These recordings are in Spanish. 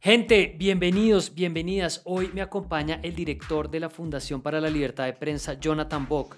Gente, bienvenidos, bienvenidas. Hoy me acompaña el director de la Fundación para la Libertad de Prensa, Jonathan Bock.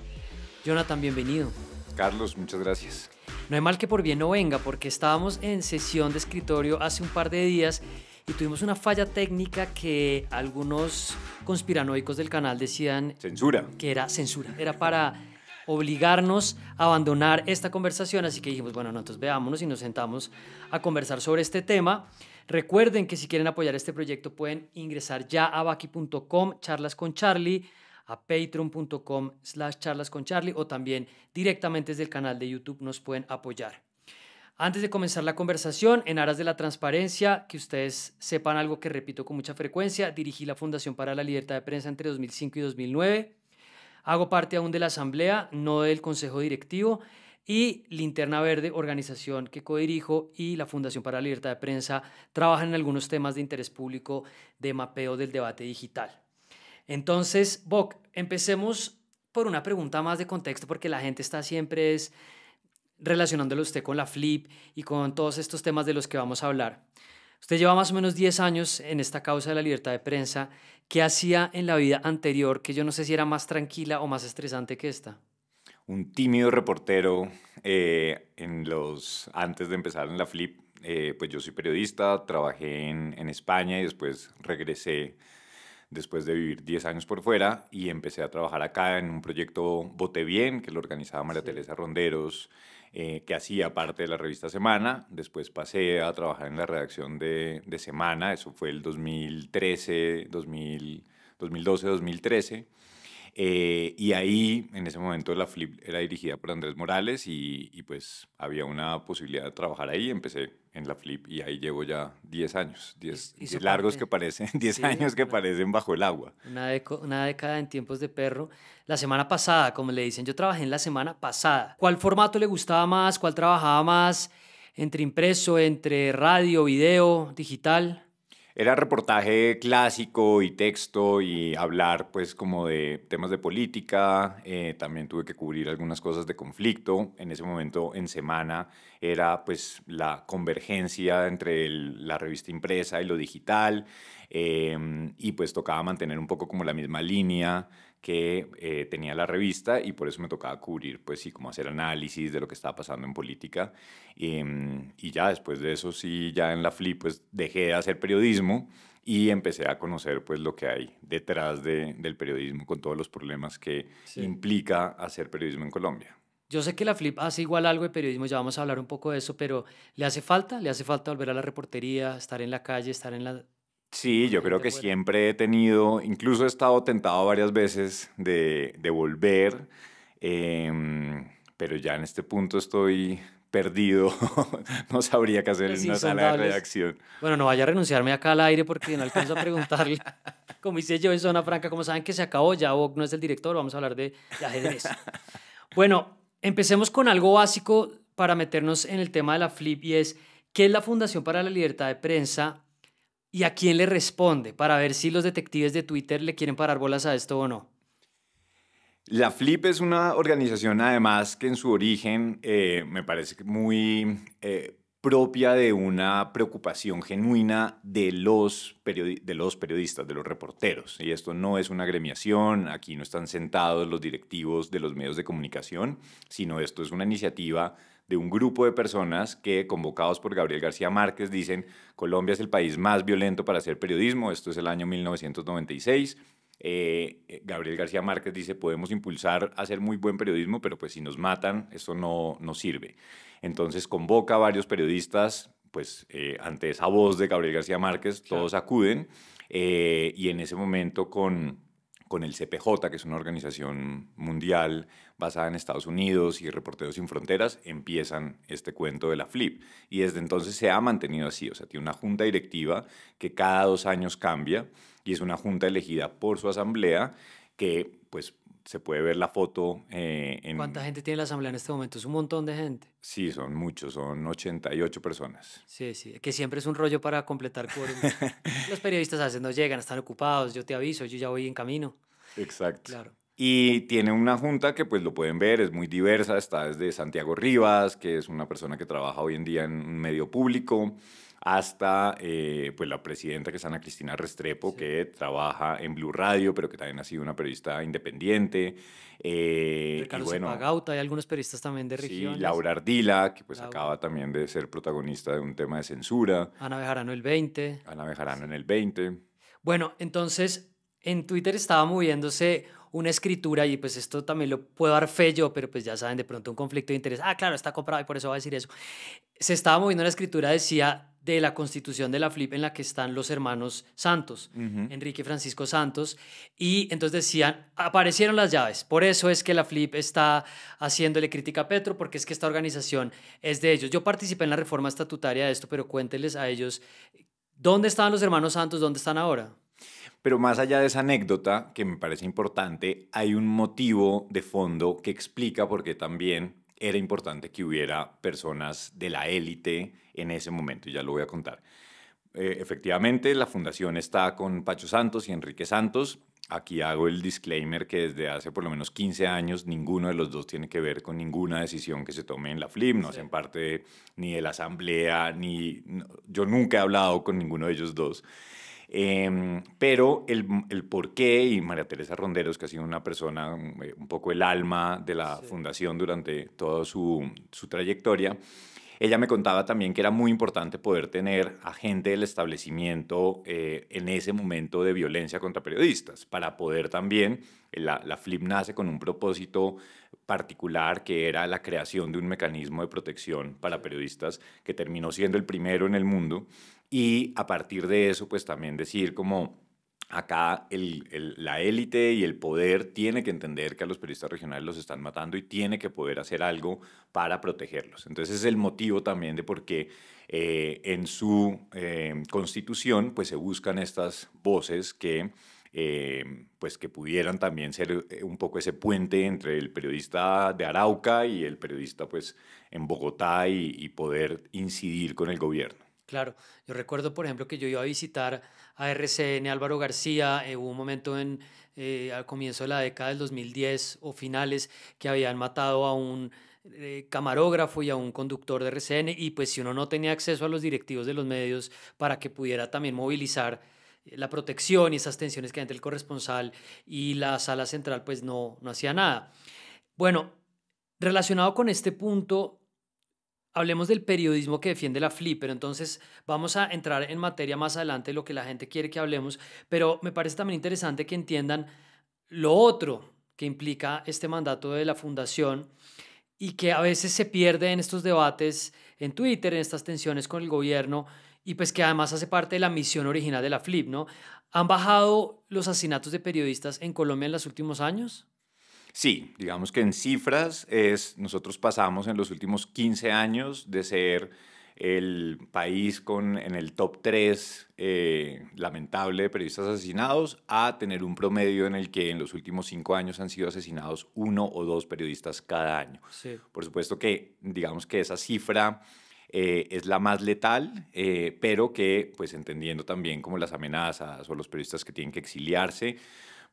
Jonathan, bienvenido. Carlos, muchas gracias. No hay mal que por bien no venga, porque estábamos en sesión de escritorio hace un par de días y tuvimos una falla técnica que algunos conspiranoicos del canal decían Censura. que era censura, era para obligarnos a abandonar esta conversación, así que dijimos, bueno, no, entonces veámonos y nos sentamos a conversar sobre este tema. Recuerden que si quieren apoyar este proyecto pueden ingresar ya a baki.com, charlas con Charlie, a patreon.com/charlas con Charlie o también directamente desde el canal de YouTube nos pueden apoyar. Antes de comenzar la conversación, en aras de la transparencia, que ustedes sepan algo que repito con mucha frecuencia, dirigí la Fundación para la Libertad de Prensa entre 2005 y 2009. Hago parte aún de la Asamblea, no del Consejo Directivo, y Linterna Verde, organización que codirijo, y la Fundación para la Libertad de Prensa trabajan en algunos temas de interés público de mapeo del debate digital. Entonces, Bock, empecemos por una pregunta más de contexto, porque la gente está siempre relacionándolo usted con la Flip y con todos estos temas de los que vamos a hablar. Usted lleva más o menos 10 años en esta causa de la libertad de prensa. ¿Qué hacía en la vida anterior que yo no sé si era más tranquila o más estresante que esta? Un tímido reportero antes de empezar en la Flip. Pues yo soy periodista, trabajé en España y después regresé después de vivir 10 años por fuera y empecé a trabajar acá en un proyecto Vote Bien, que lo organizaba María Teresa Ronderos, que hacía parte de la revista Semana. Después pasé a trabajar en la redacción de Semana, eso fue el 2012-2013. Y ahí, en ese momento, la Flip era dirigida por Andrés Morales y pues había una posibilidad de trabajar ahí. Empecé en la Flip y ahí llevo ya 10 años, 10 largos que parecen, 10 Sí, años que parecen bajo el agua. una década en tiempos de perro. La semana pasada, como le dicen, yo trabajé en la semana pasada. ¿Cuál formato le gustaba más? ¿Cuál trabajaba más? ¿Entre impreso, entre radio, video, digital? Era reportaje clásico y texto y hablar pues como de temas de política. También tuve que cubrir algunas cosas de conflicto. En ese momento en Semana era pues la convergencia entre la revista impresa y lo digital. Y pues tocaba mantener un poco como la misma línea que tenía la revista y por eso me tocaba cubrir, pues sí, como hacer análisis de lo que estaba pasando en política. Y ya después de eso, sí, ya en la Flip, pues dejé de hacer periodismo y empecé a conocer pues lo que hay detrás del periodismo con todos los problemas que Sí. implica hacer periodismo en Colombia. Yo sé que la Flip hace igual algo de periodismo, ya vamos a hablar un poco de eso, pero ¿le hace falta? ¿Le hace falta volver a la reportería, estar en la calle, estar Sí, con la yo creo gente que afuera? siempre he tenido, incluso he estado tentado varias veces de volver, pero ya en este punto estoy perdido, no sabría qué hacer Los en una sala de insondables. redacción. Bueno, no vaya a renunciarme acá al aire porque no alcanzo a preguntarle. Como hice yo en Zona Franca, como saben que se acabó, ya Bob no es el director, vamos a hablar de ajedrez. Bueno, empecemos con algo básico para meternos en el tema de la Flip y es, ¿qué es la Fundación para la Libertad de Prensa y a quién le responde? Para ver si los detectives de Twitter le quieren parar bolas a esto o no. La Flip es una organización, además, que en su origen me parece que muy propia de una preocupación genuina de de los periodistas, de los reporteros. Y esto no es una agremiación, aquí no están sentados los directivos de los medios de comunicación, sino esto es una iniciativa de un grupo de personas que, convocados por Gabriel García Márquez, dicen: Colombia es el país más violento para hacer periodismo. Esto es el año 1996. Gabriel García Márquez dice: podemos impulsar a hacer muy buen periodismo, pero pues si nos matan, eso no sirve. Entonces convoca a varios periodistas, pues ante esa voz de Gabriel García Márquez, Claro. todos acuden y en ese momento con el CPJ, que es una organización mundial basada en Estados Unidos, y Reporteros Sin Fronteras, empiezan este cuento de la Flip. Y desde entonces se ha mantenido así, o sea, tiene una junta directiva que cada 2 años cambia y es una junta elegida por su asamblea que pues se puede ver la foto ¿Cuánta gente tiene la asamblea en este momento? Es un montón de gente. Sí, son muchos, son 88 personas. Sí, sí, que siempre es un rollo para completar quórum. Los periodistas a veces no llegan, están ocupados, yo te aviso, yo ya voy en camino. Exacto. Claro. Y tiene una junta que pues lo pueden ver, es muy diversa, está desde Santiago Rivas, que es una persona que trabaja hoy en día en un medio público, hasta pues la presidenta, que es Ana Cristina Restrepo, Sí. que trabaja en Blue Radio, pero que también ha sido una periodista independiente. Y Ricardo bueno, Zapagauta, hay algunos periodistas también de sí, regiones. Laura Ardila, que pues Laura. acaba también de ser protagonista de un tema de censura. Ana Bejarano el 20. Ana Bejarano en Sí. el 20. Bueno, entonces en Twitter estaba moviéndose una escritura y pues esto también lo puedo dar fe yo, pero pues ya saben, de pronto un conflicto de interés. Ah, claro, está comprado y por eso va a decir eso. Se estaba moviendo una escritura, decía, de la constitución de la FLIP en la que están los hermanos Santos, Ujú. Enrique y Francisco Santos, y entonces decían, aparecieron las llaves, por eso es que la FLIP está haciéndole crítica a Petro, porque es que esta organización es de ellos. Yo participé en la reforma estatutaria de esto, pero cuénteles a ellos, ¿dónde estaban los hermanos Santos? ¿Dónde están ahora? Pero más allá de esa anécdota, que me parece importante, hay un motivo de fondo que explica por qué también era importante que hubiera personas de la élite en ese momento, y ya lo voy a contar. Efectivamente, la fundación está con Pacho Santos y Enrique Santos. Aquí hago el disclaimer que desde hace por lo menos 15 años ninguno de los dos tiene que ver con ninguna decisión que se tome en la FLIP, no Sí. hacen parte ni de la asamblea, yo nunca he hablado con ninguno de ellos dos. Pero el porqué, y María Teresa Ronderos, que ha sido una persona, un poco el alma de la Sí. fundación durante toda su trayectoria, ella me contaba también que era muy importante poder tener a gente del establecimiento en ese momento de violencia contra periodistas, para poder también, la FLIP nace con un propósito particular que era la creación de un mecanismo de protección para periodistas que terminó siendo el primero en el mundo, y a partir de eso pues también decir como acá la élite y el poder tiene que entender que a los periodistas regionales los están matando y tiene que poder hacer algo para protegerlos. Entonces es el motivo también de por qué en su constitución pues se buscan estas voces que pues que pudieran también ser un poco ese puente entre el periodista de Arauca y el periodista pues en Bogotá, y poder incidir con el gobierno. Claro, yo recuerdo, por ejemplo, que yo iba a visitar a RCN Álvaro García, hubo un momento al comienzo de la década del 2010 o finales que habían matado a un camarógrafo y a un conductor de RCN, y pues si uno no tenía acceso a los directivos de los medios para que pudiera también movilizar la protección y esas tensiones que hay entre el corresponsal y la sala central, pues no hacía nada. Bueno, relacionado con este punto, hablemos del periodismo que defiende la FLIP, pero entonces vamos a entrar en materia más adelante de lo que la gente quiere que hablemos, pero me parece también interesante que entiendan lo otro que implica este mandato de la fundación y que a veces se pierde en estos debates en Twitter, en estas tensiones con el gobierno, y pues que además hace parte de la misión original de la FLIP, ¿no? ¿Han bajado los asesinatos de periodistas en Colombia en los últimos años? Sí, digamos que en cifras nosotros pasamos en los últimos 15 años de ser el país en el top 3 lamentable de periodistas asesinados, a tener un promedio en el que en los últimos 5 años han sido asesinados 1 o 2 periodistas cada año. Sí. Por supuesto que digamos que esa cifra es la más letal, pero que pues entendiendo también como las amenazas o los periodistas que tienen que exiliarse,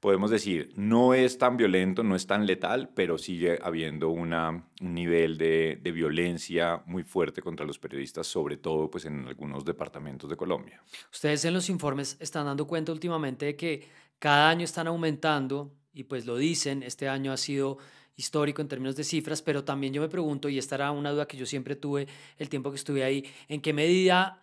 podemos decir, no es tan violento, no es tan letal, pero sigue habiendo un nivel de violencia muy fuerte contra los periodistas, sobre todo pues, en algunos departamentos de Colombia. Ustedes en los informes están dando cuenta últimamente de que cada año están aumentando y pues lo dicen, este año ha sido histórico en términos de cifras, pero también yo me pregunto, y esta era una duda que yo siempre tuve el tiempo que estuve ahí, ¿en qué medida,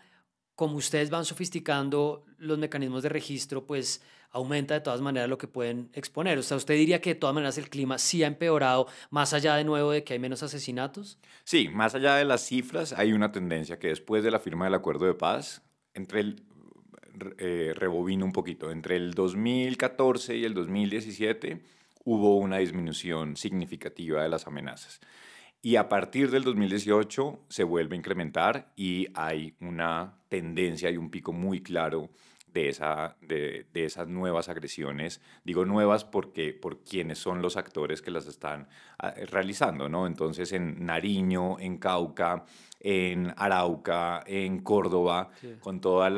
como ustedes van sofisticando los mecanismos de registro, pues aumenta de todas maneras lo que pueden exponer? O sea, ¿usted diría que de todas maneras el clima sí ha empeorado, más allá de nuevo de que hay menos asesinatos? Sí, más allá de las cifras, hay una tendencia que después de la firma del acuerdo de paz, rebobino un poquito, entre el 2014 y el 2017 hubo una disminución significativa de las amenazas. Y a partir del 2018 se vuelve a incrementar y hay una tendencia y un pico muy claro de esas nuevas agresiones. Digo nuevas porque por quienes son los actores que las están realizando, ¿no? Entonces en Nariño, en Cauca, en Arauca, en Córdoba, Sí. con todos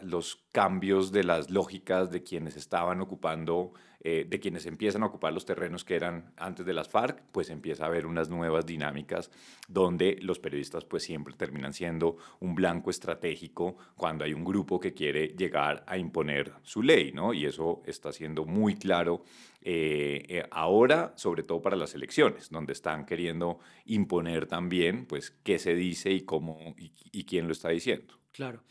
los cambios de las lógicas de quienes estaban ocupando, de quienes empiezan a ocupar los terrenos que eran antes de las FARC, pues empieza a haber unas nuevas dinámicas donde los periodistas pues siempre terminan siendo un blanco estratégico cuando hay un grupo que quiere llegar a imponer su ley, ¿no? Y eso está siendo muy claro ahora, sobre todo para las elecciones, donde están queriendo imponer también, pues, qué se dice y cómo y quién lo está diciendo. Claro.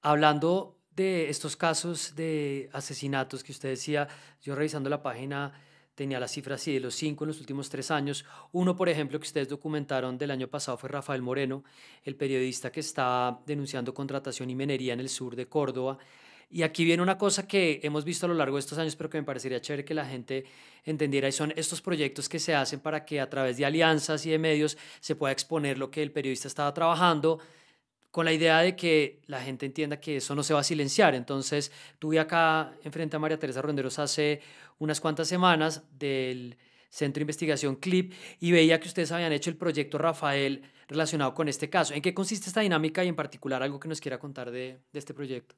Hablando de estos casos de asesinatos que usted decía, yo revisando la página tenía las cifras así de los 5 en los últimos 3 años. Uno, por ejemplo, que ustedes documentaron del año pasado fue Rafael Moreno, el periodista que está denunciando contratación y minería en el sur de Córdoba. Y aquí viene una cosa que hemos visto a lo largo de estos años, pero que me parecería chévere que la gente entendiera, y son estos proyectos que se hacen para que a través de alianzas y de medios se pueda exponer lo que el periodista estaba trabajando, con la idea de que la gente entienda que eso no se va a silenciar. Entonces, tuve acá enfrente a María Teresa Ronderos hace unas cuantas semanas del Centro de Investigación CLIP y veía que ustedes habían hecho el proyecto Rafael relacionado con este caso. ¿En qué consiste esta dinámica y en particular algo que nos quiera contar de este proyecto?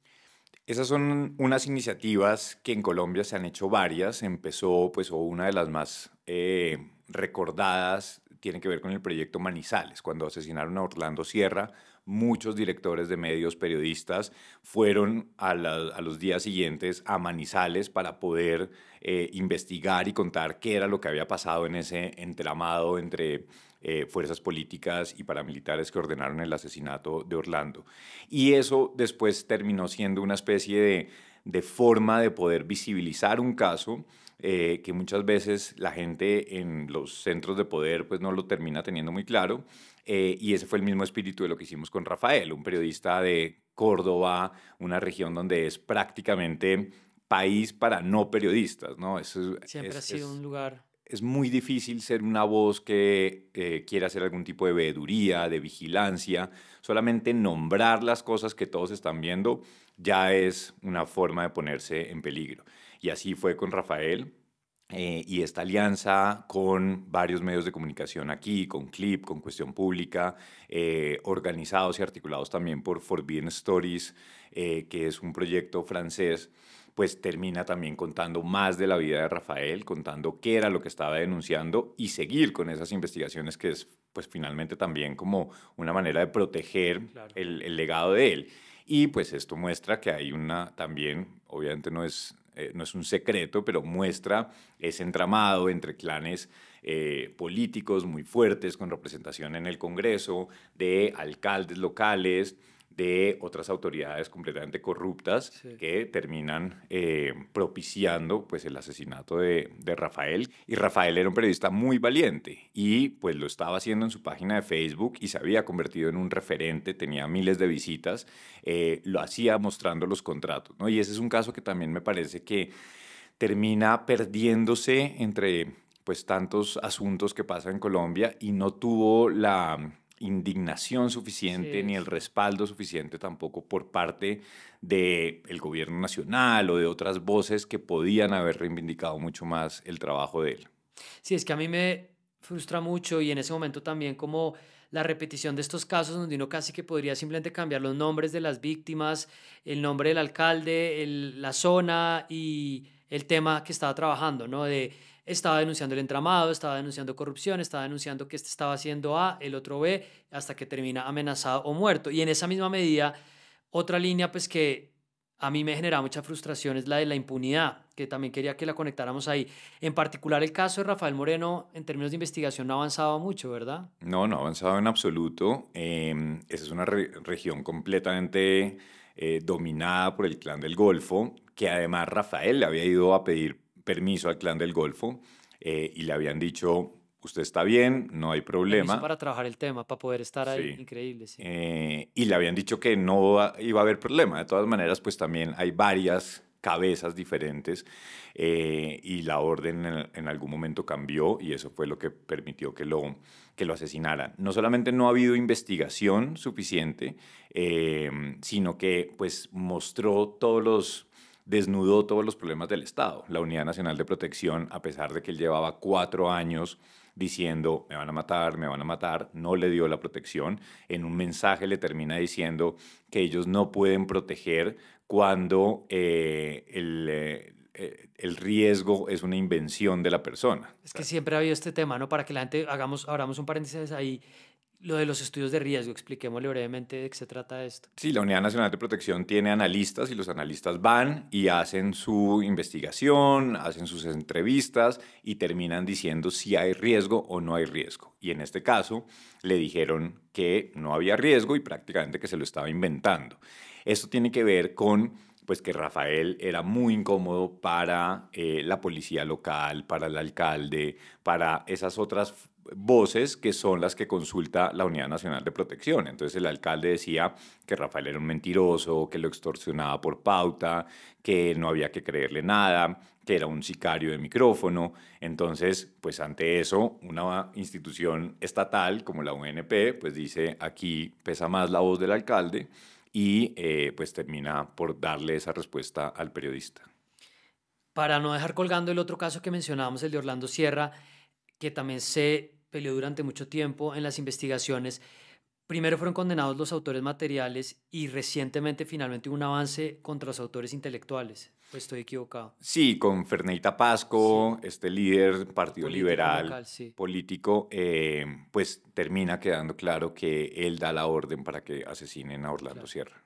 Esas son unas iniciativas que en Colombia se han hecho varias. Empezó, pues, o una de las más recordadas tiene que ver con el proyecto Manizales. Cuando asesinaron a Orlando Sierra, muchos directores de medios, periodistas, fueron a los días siguientes a Manizales para poder investigar y contar qué era lo que había pasado en ese entramado entre fuerzas políticas y paramilitares que ordenaron el asesinato de Orlando. Y eso después terminó siendo una especie de forma de poder visibilizar un caso que muchas veces la gente en los centros de poder pues no lo termina teniendo muy claro. Y ese fue el mismo espíritu de lo que hicimos con Rafael, un periodista de Córdoba, una región donde es prácticamente país para no periodistas, ¿no? Siempre ha sido un lugar. Es muy difícil ser una voz que quiera hacer algún tipo de veeduría, de vigilancia. Solamente nombrar las cosas que todos están viendo ya es una forma de ponerse en peligro. Y así fue con Rafael. Y esta alianza con varios medios de comunicación aquí, con Clip, con Cuestión Pública, organizados y articulados también por Forbidden Stories, que es un proyecto francés, pues termina también contando más de la vida de Rafael, contando qué era lo que estaba denunciando y seguir con esas investigaciones que es pues finalmente también como una manera de proteger Claro. el legado de él. Y pues esto muestra que hay una también, obviamente no es un secreto, pero muestra ese entramado entre clanes políticos muy fuertes con representación en el Congreso, de alcaldes locales, de otras autoridades completamente corruptas Sí. que terminan propiciando pues, el asesinato de Rafael. Y Rafael era un periodista muy valiente y pues lo estaba haciendo en su página de Facebook y se había convertido en un referente, tenía miles de visitas, lo hacía mostrando los contratos, ¿no? Y ese es un caso que también me parece que termina perdiéndose entre pues tantos asuntos que pasan en Colombia y no tuvo la indignación suficiente Sí, ni el sí. respaldo suficiente tampoco por parte del gobierno nacional o de otras voces que podían haber reivindicado mucho más el trabajo de él. Sí, es que a mí me frustra mucho y en ese momento también como la repetición de estos casos donde uno casi que podría simplemente cambiar los nombres de las víctimas, el nombre del alcalde, la zona y el tema que estaba trabajando, ¿no? De estaba denunciando el entramado, estaba denunciando corrupción, estaba denunciando que este estaba haciendo A, el otro B, hasta que termina amenazado o muerto. Y en esa misma medida, otra línea pues que a mí me genera mucha frustración es la de la impunidad, que también quería que la conectáramos ahí. En particular, el caso de Rafael Moreno, en términos de investigación, no ha avanzado mucho, ¿verdad? No, no ha avanzado en absoluto. Esa es una región completamente dominada por el Clan del Golfo, que además Rafael le había ido a pedir permiso al Clan del Golfo y le habían dicho, usted está bien, no hay Permiso problema. para trabajar el tema, para poder estar ahí. Sí. Increíble, sí. Y le habían dicho que no iba a haber problema. De todas maneras, pues también hay varias cabezas diferentes y la orden en algún momento cambió y eso fue lo que permitió que lo asesinaran. No solamente no ha habido investigación suficiente, sino que pues desnudó todos los problemas del Estado. La Unidad Nacional de Protección, a pesar de que él llevaba 4 años diciendo me van a matar, me van a matar, no le dio la protección. En un mensaje le termina diciendo que ellos no pueden proteger cuando el riesgo es una invención de la persona. Es que siempre ha habido este tema, ¿no? Para que la gente abramos un paréntesis ahí, lo de los estudios de riesgo, expliquémosle brevemente de qué se trata esto. Sí, la Unidad Nacional de Protección tiene analistas y los analistas van y hacen su investigación, hacen sus entrevistas y terminan diciendo si hay riesgo o no hay riesgo. Y en este caso le dijeron que no había riesgo y prácticamente que se lo estaba inventando. Esto tiene que ver con pues que Rafael era muy incómodo para la policía local, para el alcalde, para esas otras voces que son las que consulta la Unidad Nacional de Protección. Entonces el alcalde decía que Rafael era un mentiroso, que lo extorsionaba por pauta, que no había que creerle nada, que era un sicario de micrófono. Entonces, pues ante eso, una institución estatal como la UNP, pues dice, aquí pesa más la voz del alcalde y pues termina por darle esa respuesta al periodista. Para no dejar colgando el otro caso que mencionábamos, el de Orlando Sierra, que también se peleó durante mucho tiempo en las investigaciones. Primero fueron condenados los autores materiales y recientemente finalmente hubo un avance contra los autores intelectuales. Pues estoy equivocado. Sí, con Ferneyta Pasco, Sí, este líder Partido político Liberal, local, sí. político, pues termina quedando claro que él da la orden para que asesinen a Orlando Claro. Sierra.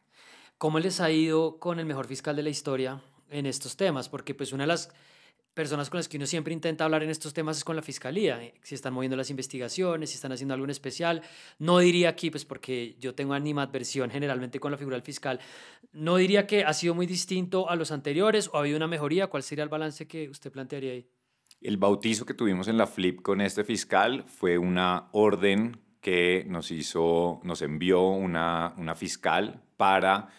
¿Cómo les ha ido con el mejor fiscal de la historia en estos temas? Porque pues una de las personas con las que uno siempre intenta hablar en estos temas es con la fiscalía, si están moviendo las investigaciones, si están haciendo algo en especial. No diría aquí, pues porque yo tengo animadversión generalmente con la figura del fiscal, no diría que ha sido muy distinto a los anteriores o ha habido una mejoría. ¿Cuál sería el balance que usted plantearía ahí? El bautizo que tuvimos en la FLIP con este fiscal fue una orden que nos envió una fiscal para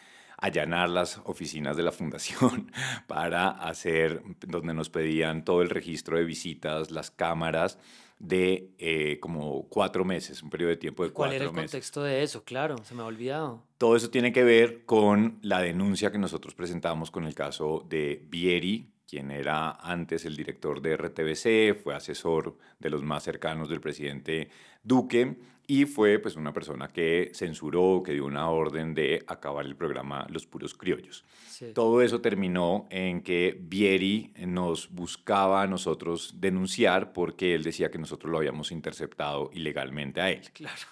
allanar las oficinas de la fundación, para hacer, donde nos pedían todo el registro de visitas, las cámaras, de como 4 meses, un periodo de tiempo ¿Y de cuál era el 4 meses. contexto de eso? Claro, se me ha olvidado. Todo eso tiene que ver con la denuncia que nosotros presentamos con el caso de Vieri, quien era antes el director de RTBC, fue asesor de los más cercanos del presidente Duque y fue pues una persona que censuró, que dio una orden de acabar el programa Los Puros Criollos. Sí, Todo eso terminó en que Vieri nos buscaba a nosotros denunciar porque él decía que nosotros lo habíamos interceptado ilegalmente a él. claro.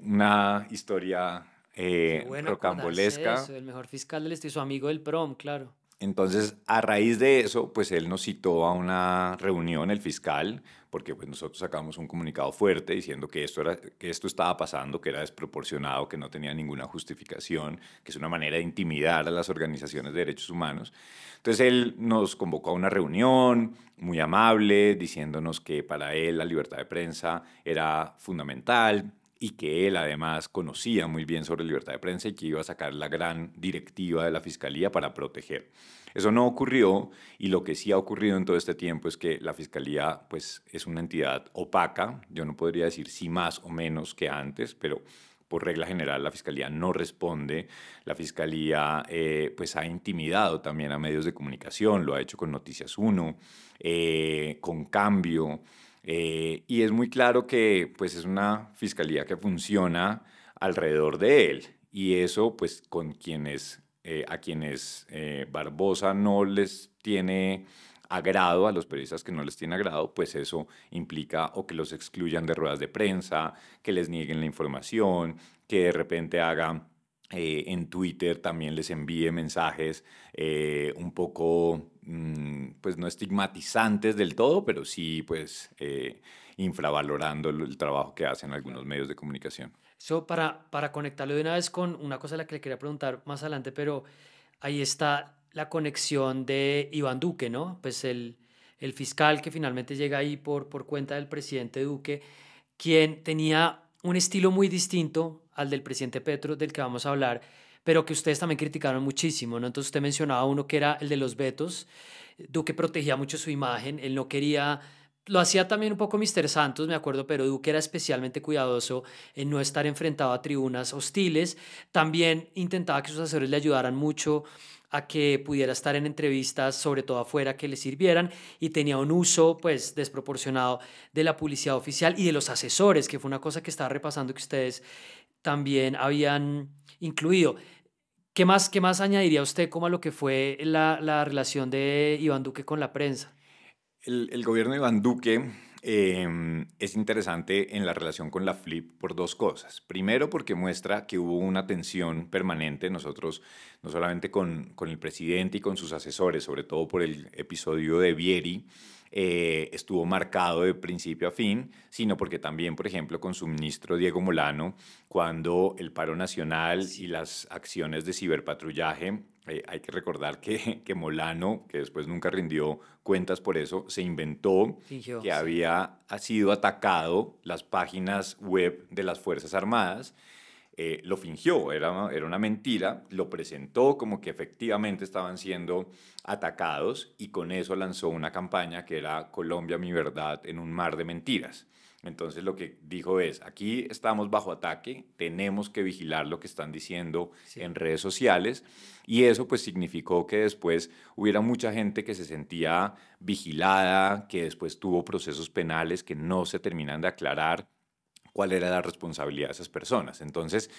Una historia Qué bueno acordarse rocambolesca. eso, el mejor fiscal del estado, su amigo del prom, claro. Entonces, a raíz de eso, pues él nos citó a una reunión, el fiscal, porque pues nosotros sacamos un comunicado fuerte diciendo que esto estaba pasando, que era desproporcionado, que no tenía ninguna justificación, que es una manera de intimidar a las organizaciones de derechos humanos. Entonces él nos convocó a una reunión muy amable, diciéndonos que para él la libertad de prensa era fundamental, y que él además conocía muy bien sobre libertad de prensa y que iba a sacar la gran directiva de la Fiscalía para proteger. Eso no ocurrió y lo que sí ha ocurrido en todo este tiempo es que la Fiscalía pues, es una entidad opaca. Yo no podría decir si más o menos que antes, pero por regla general la Fiscalía no responde. La Fiscalía pues ha intimidado también a medios de comunicación, lo ha hecho con Noticias 1, con Cambio. Y es muy claro que pues, es una fiscalía que funciona alrededor de él. Y eso, pues, a quienes Barbosa no les tiene agrado, a los periodistas que no les tiene agrado, pues eso implica o que los excluyan de ruedas de prensa, que les nieguen la información, que de repente haga en Twitter también les envíe mensajes un poco, pues no estigmatizantes del todo, pero sí pues infravalorando el trabajo que hacen algunos Claro. medios de comunicación. Eso para conectarlo de una vez con una cosa a la que le quería preguntar más adelante, pero ahí está la conexión de Iván Duque, ¿no? Pues el fiscal que finalmente llega ahí por cuenta del presidente Duque, quien tenía un estilo muy distinto al del presidente Petro, del que vamos a hablar, pero que ustedes también criticaron muchísimo, ¿no? Entonces usted mencionaba uno que era el de los vetos. Duque protegía mucho su imagen, él no quería lo hacía también un poco Mr. Santos, me acuerdo, pero Duque era especialmente cuidadoso en no estar enfrentado a tribunas hostiles. También intentaba que sus asesores le ayudaran mucho a que pudiera estar en entrevistas, sobre todo afuera, que le sirvieran, y tenía un uso pues desproporcionado de la publicidad oficial y de los asesores, que fue una cosa que estaba repasando que ustedes también habían incluido. Qué más añadiría usted como a lo que fue la relación de Iván Duque con la prensa? El gobierno de Iván Duque es interesante en la relación con la FLIP por dos cosas. Primero, porque muestra que hubo una tensión permanente, nosotros, no solamente con el presidente y con sus asesores, sobre todo por el episodio de Vieri, estuvo marcado de principio a fin, sino porque también, por ejemplo, con su ministro Diego Molano, cuando el paro nacional y Sí, las acciones de ciberpatrullaje, hay que recordar que Molano, que después nunca rindió cuentas por eso, se inventó fingió, que sí. ha sido atacado las páginas web de las Fuerzas Armadas. Lo fingió, era una mentira, lo presentó como que efectivamente estaban siendo atacados y con eso lanzó una campaña que era Colombia, mi verdad, en un mar de mentiras. Entonces lo que dijo es, aquí estamos bajo ataque, tenemos que vigilar lo que están diciendo en Sí. redes sociales y eso pues significó que después hubiera mucha gente que se sentía vigilada, que después tuvo procesos penales que no se terminan de aclarar cuál era la responsabilidad de esas personas. Entonces,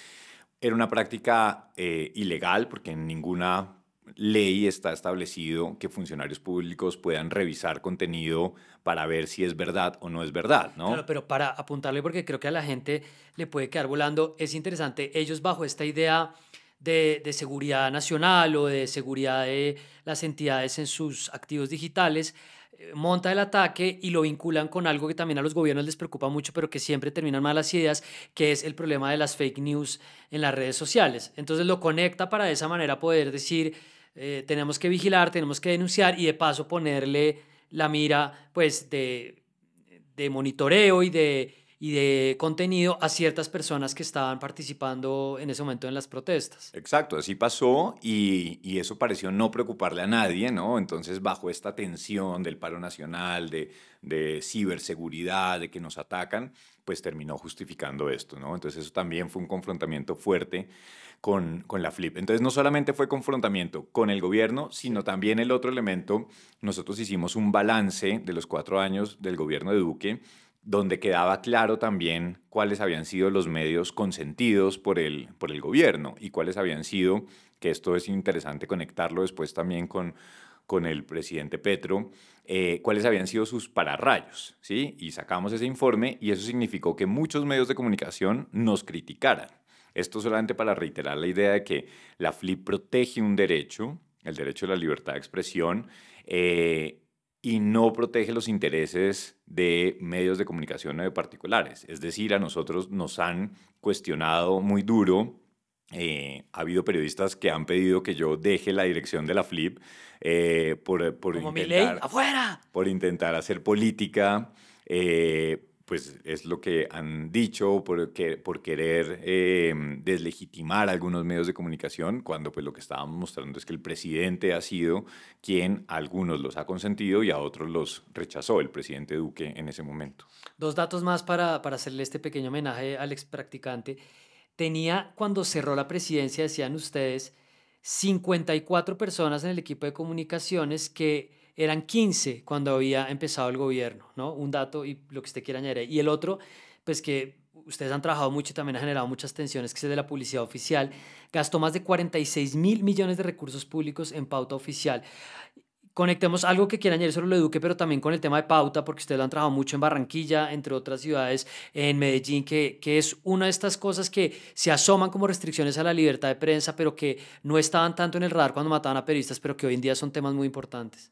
era una práctica ilegal porque en ninguna ley está establecido que funcionarios públicos puedan revisar contenido para ver si es verdad o no es verdad, Claro, ¿no? pero para apuntarle, porque creo que a la gente le puede quedar volando, es interesante, ellos bajo esta idea de seguridad nacional o de seguridad de las entidades en sus activos digitales, monta el ataque y lo vinculan con algo que también a los gobiernos les preocupa mucho, pero que siempre terminan malas ideas, que es el problema de las fake news en las redes sociales. Entonces lo conecta para de esa manera poder decir, tenemos que vigilar, tenemos que denunciar y de paso ponerle la mira pues de monitoreo y de contenido a ciertas personas que estaban participando en ese momento en las protestas. Exacto, así pasó y eso pareció no preocuparle a nadie, ¿no? Entonces, bajo esta tensión del paro nacional, de ciberseguridad, de que nos atacan, pues terminó justificando esto, ¿no? Entonces, eso también fue un confrontamiento fuerte con la FLIP. Entonces, no solamente fue confrontamiento con el gobierno, sino Sí. también el otro elemento, nosotros hicimos un balance de los 4 años del gobierno de Duque donde quedaba claro también cuáles habían sido los medios consentidos por el gobierno y cuáles habían sido, que esto es interesante conectarlo después también con el presidente Petro, cuáles habían sido sus pararrayos, ¿sí? Y sacamos ese informe y eso significó que muchos medios de comunicación nos criticaran. Esto solamente para reiterar la idea de que la FLIP protege un derecho, el derecho a la libertad de expresión, y no protege los intereses de medios de comunicación o de particulares. Es decir, a nosotros nos han cuestionado muy duro. Ha habido periodistas que han pedido que yo deje la dirección de la FLIP Como mi ley, afuera. por intentar hacer política, pues es lo que han dicho, por querer deslegitimar algunos medios de comunicación, cuando pues lo que estábamos mostrando es que el presidente ha sido quien a algunos los ha consentido y a otros los rechazó, el presidente Duque en ese momento. Dos datos más para hacerle este pequeño homenaje al ex practicante. Tenía, cuando cerró la presidencia, decían ustedes, 54 personas en el equipo de comunicaciones que eran 15 cuando había empezado el gobierno, ¿no? Un dato y lo que usted quiera añadir. Y el otro, pues que ustedes han trabajado mucho y también ha generado muchas tensiones, que es el de la publicidad oficial. Gastó más de 46.000 millones de recursos públicos en pauta oficial. Conectemos algo que quiera añadir sobre lo de Duque, pero también con el tema de pauta, porque ustedes lo han trabajado mucho en Barranquilla, entre otras ciudades, en Medellín, que es una de estas cosas que se asoman como restricciones a la libertad de prensa, pero que no estaban tanto en el radar cuando mataban a periodistas, pero que hoy en día son temas muy importantes.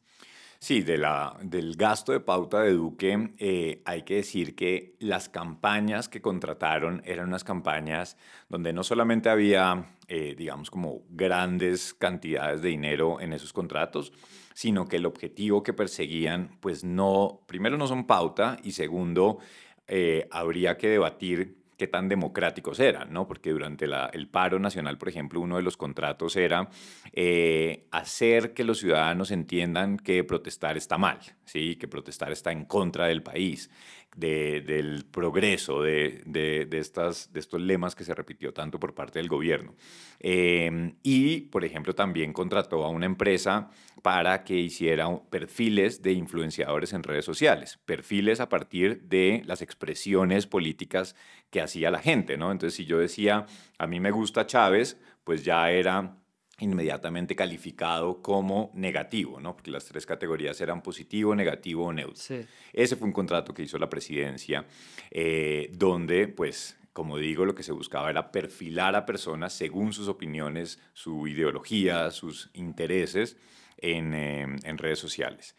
Sí, del gasto de pauta de Duque, hay que decir que las campañas que contrataron eran unas campañas donde no solamente había, digamos, como grandes cantidades de dinero en esos contratos, sino que el objetivo que perseguían, pues no, primero no son pauta y segundo, habría que debatir qué tan democráticos eran, ¿no? Porque durante el paro nacional, por ejemplo, uno de los contratos era hacer que los ciudadanos entiendan que protestar está mal, ¿sí? Que protestar está en contra del país, del progreso, de estos lemas que se repitió tanto por parte del gobierno. Y, por ejemplo, también contrató a una empresa para que hiciera perfiles de influenciadores en redes sociales, perfiles a partir de las expresiones políticas que hacía la gente, ¿no? Entonces, si yo decía, a mí me gusta Chávez, pues ya era inmediatamente calificado como negativo, ¿no? Porque las tres categorías eran positivo, negativo o neutro. Sí. Ese fue un contrato que hizo la presidencia, donde, pues, como digo, lo que se buscaba era perfilar a personas según sus opiniones, su ideología, sus intereses en redes sociales.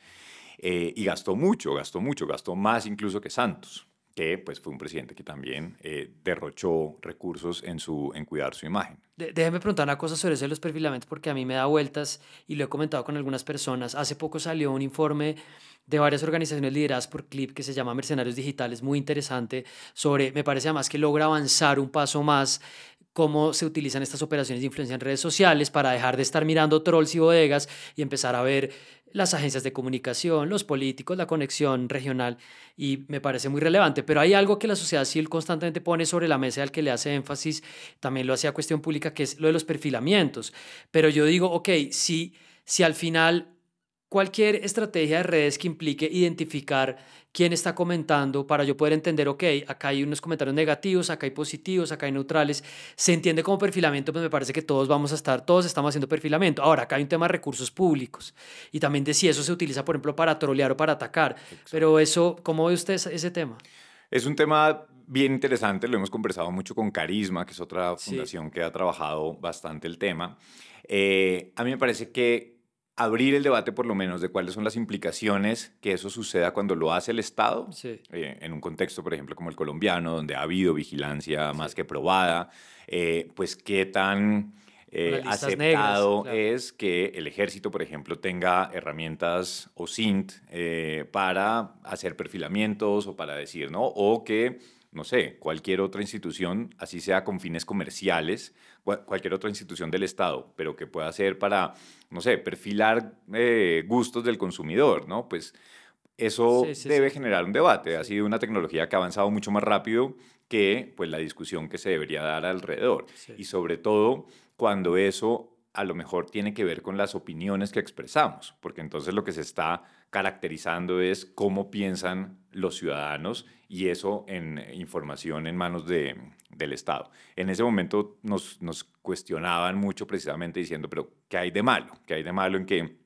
Y gastó mucho, gastó más incluso que Santos, que pues fue un presidente que también derrochó recursos en cuidar su imagen. Déjeme preguntar una cosa sobre eso de los perfilamientos, porque a mí me da vueltas y lo he comentado con algunas personas. Hace poco salió un informe de varias organizaciones lideradas por Clip que se llama Mercenarios Digitales, muy interesante, sobre, me parece además que logra avanzar un paso más cómo se utilizan estas operaciones de influencia en redes sociales para dejar de estar mirando trolls y bodegas y empezar a ver las agencias de comunicación, los políticos, la conexión regional, y me parece muy relevante. Pero hay algo que la sociedad civil constantemente pone sobre la mesa y al que le hace énfasis, también lo hacía cuestión pública, que es lo de los perfilamientos. Pero yo digo, ok, si al final cualquier estrategia de redes que implique identificar quién está comentando para yo poder entender, ok, acá hay unos comentarios negativos, acá hay positivos, acá hay neutrales, se entiende como perfilamiento, pues me parece que todos estamos haciendo perfilamiento. Ahora, acá hay un tema de recursos públicos y también de si eso se utiliza, por ejemplo, para trolear o para atacar. Exacto. Pero eso, ¿cómo ve usted ese tema? Es un tema bien interesante, lo hemos conversado mucho con Carisma, que es otra Sí, fundación que ha trabajado bastante el tema. A mí me parece que abrir el debate por lo menos de cuáles son las implicaciones que eso suceda cuando lo hace el Estado, sí, en un contexto, por ejemplo, como el colombiano, donde ha habido vigilancia más sí. que probada, pues qué tan Con las listas negras, aceptado claro. es que el ejército, por ejemplo, tenga herramientas o SINT para hacer perfilamientos o para decir, ¿no? O que, no sé, cualquier otra institución, así sea con fines comerciales, cualquier otra institución del Estado, pero que pueda ser para, no sé, perfilar gustos del consumidor, ¿no? Pues Sí, eso sí, debe sí, generar un debate. Ha sí, sido una tecnología que ha avanzado mucho más rápido que pues, la discusión que se debería dar alrededor. sí. Y sobre todo cuando eso a lo mejor tiene que ver con las opiniones que expresamos, porque entonces lo que se está caracterizando es cómo piensan los ciudadanos y eso en información en manos del Estado. En ese momento nos cuestionaban mucho precisamente diciendo, pero ¿qué hay de malo? ¿Qué hay de malo en que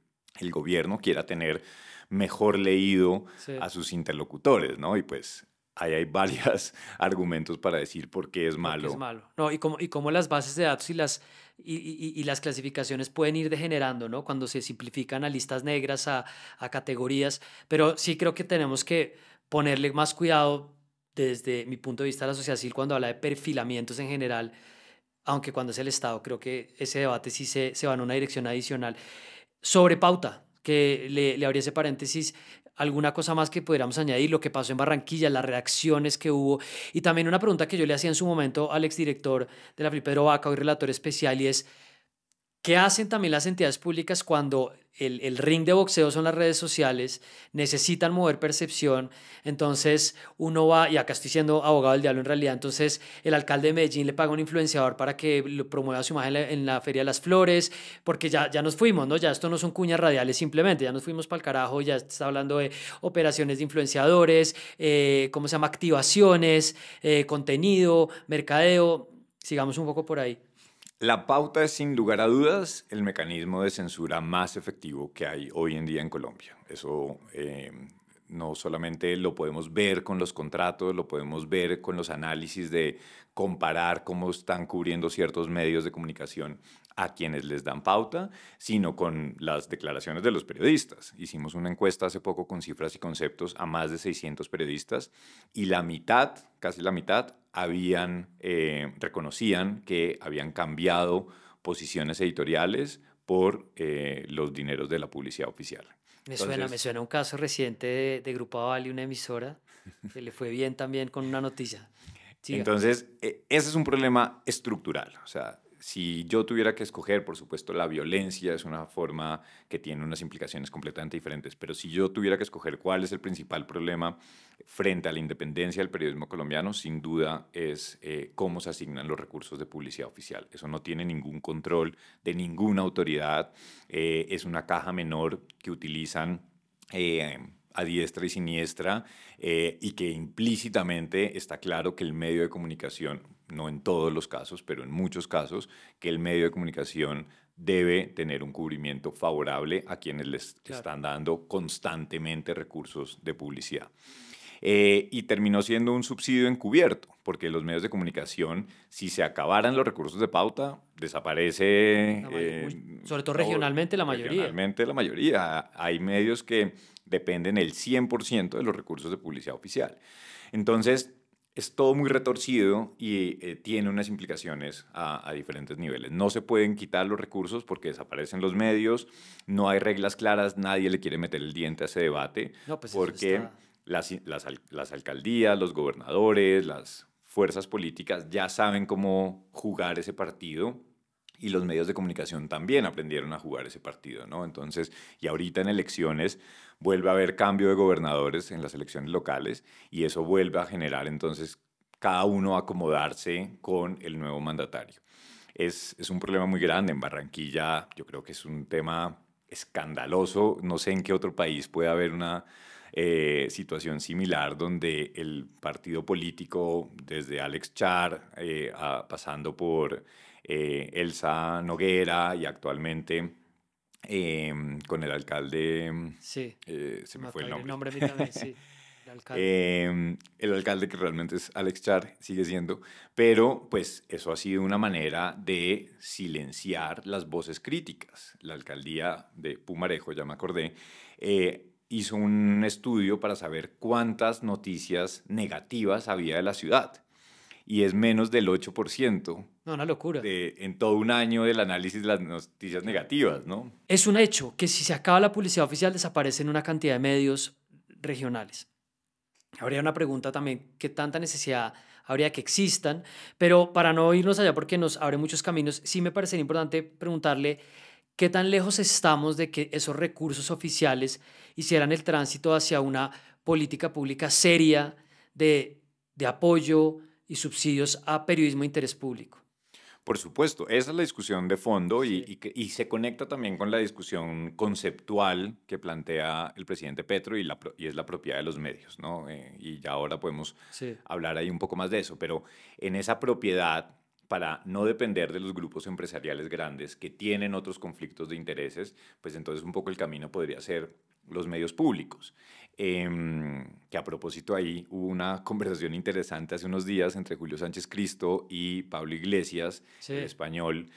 el gobierno quiera tener mejor leído Sí. a sus interlocutores, ¿no? Y pues ahí hay varios argumentos para decir por qué es Porque es malo. malo. No, y cómo las bases de datos y las clasificaciones pueden ir degenerando, ¿no? Cuando se simplifican a listas negras, a categorías. Pero sí creo que tenemos que ponerle más cuidado desde mi punto de vista a la sociedad civil cuando habla de perfilamientos en general, aunque cuando es el Estado, creo que ese debate sí se va en una dirección adicional. Sobre pauta, que le abrí ese paréntesis, alguna cosa más que pudiéramos añadir, lo que pasó en Barranquilla, las reacciones que hubo, y también una pregunta que yo le hacía en su momento al exdirector de la FLI, Pedro Vaca, hoy relator especial, y es, ¿qué hacen también las entidades públicas cuando el ring de boxeo son las redes sociales, necesitan mover percepción? Entonces uno va, y acá estoy siendo abogado del diablo en realidad, entonces el alcalde de Medellín le paga a un influenciador para que lo promueva su imagen en la Feria de las Flores, porque ya nos fuimos, ¿no? Ya esto no son cuñas radiales simplemente, ya nos fuimos para el carajo, ya está hablando de operaciones de influenciadores, ¿cómo se llama? Activaciones, contenido, mercadeo, sigamos un poco por ahí. La pauta es sin lugar a dudas el mecanismo de censura más efectivo que hay hoy en día en Colombia. Eso no solamente lo podemos ver con los contratos, lo podemos ver con los análisis de comparar cómo están cubriendo ciertos medios de comunicación a quienes les dan pauta, sino con las declaraciones de los periodistas. Hicimos una encuesta hace poco con cifras y conceptos a más de 600 periodistas y la mitad, casi la mitad, reconocían que habían cambiado posiciones editoriales por los dineros de la publicidad oficial. Me Entonces, suena un caso reciente de Grupo Avali, una emisora, que le fue bien también con una noticia. Siga. Entonces, ese es un problema estructural. O sea, si yo tuviera que escoger, por supuesto, la violencia es una forma que tiene unas implicaciones completamente diferentes, pero si yo tuviera que escoger cuál es el principal problema frente a la independencia del periodismo colombiano, sin duda es cómo se asignan los recursos de publicidad oficial. Eso no tiene ningún control de ninguna autoridad. Es una caja menor que utilizan a diestra y siniestra, y que implícitamente está claro que el medio de comunicación, no en todos los casos, pero en muchos casos, que el medio de comunicación debe tener un cubrimiento favorable a quienes les están dando constantemente recursos de publicidad. Y terminó siendo un subsidio encubierto, porque los medios de comunicación, si se acabaran los recursos de pauta, desaparece... sobre todo regionalmente la mayoría. Regionalmente la mayoría. Hay medios que dependen el 100% de los recursos de publicidad oficial. Entonces, es todo muy retorcido y tiene unas implicaciones a diferentes niveles. No se pueden quitar los recursos porque desaparecen los medios, no hay reglas claras, nadie le quiere meter el diente a ese debate, No, pues porque las alcaldías, los gobernadores, las fuerzas políticas ya saben cómo jugar ese partido. Y los medios de comunicación también aprendieron a jugar ese partido, ¿no? Entonces, y ahorita en elecciones vuelve a haber cambio de gobernadores en las elecciones locales y eso vuelve a generar entonces cada uno acomodarse con el nuevo mandatario. Es un problema muy grande. En Barranquilla yo creo que es un tema escandaloso. No sé en qué otro país puede haber una situación similar donde el partido político, desde Alex Char, pasando por Elsa Noguera y actualmente con el alcalde, sí, se me fue el nombre. El nombre a mí también, sí. El alcalde que realmente es Alex Char, sigue siendo, pero pues eso ha sido una manera de silenciar las voces críticas. La alcaldía de Pumarejo, ya me acordé, hizo un estudio para saber cuántas noticias negativas había de la ciudad y es menos del 8%. No, una locura. En todo un año del análisis de las noticias negativas, ¿no? Es un hecho que si se acaba la publicidad oficial desaparecen una cantidad de medios regionales. Habría una pregunta también, ¿qué tanta necesidad habría que existan? Pero para no irnos allá porque nos abre muchos caminos, sí me parecería importante preguntarle qué tan lejos estamos de que esos recursos oficiales hicieran el tránsito hacia una política pública seria de apoyo y subsidios a periodismo de interés público. Por supuesto, esa es la discusión de fondo Sí. y se conecta también con la discusión conceptual que plantea el presidente Petro y es la propiedad de los medios, ¿no? Y ya ahora podemos hablar ahí un poco más de eso, pero en esa propiedad, para no depender de los grupos empresariales grandes que tienen otros conflictos de intereses, pues entonces un poco el camino podría ser los medios públicos. Que a propósito ahí hubo una conversación interesante hace unos días entre Julio Sánchez Cristo y Pablo Iglesias, el español,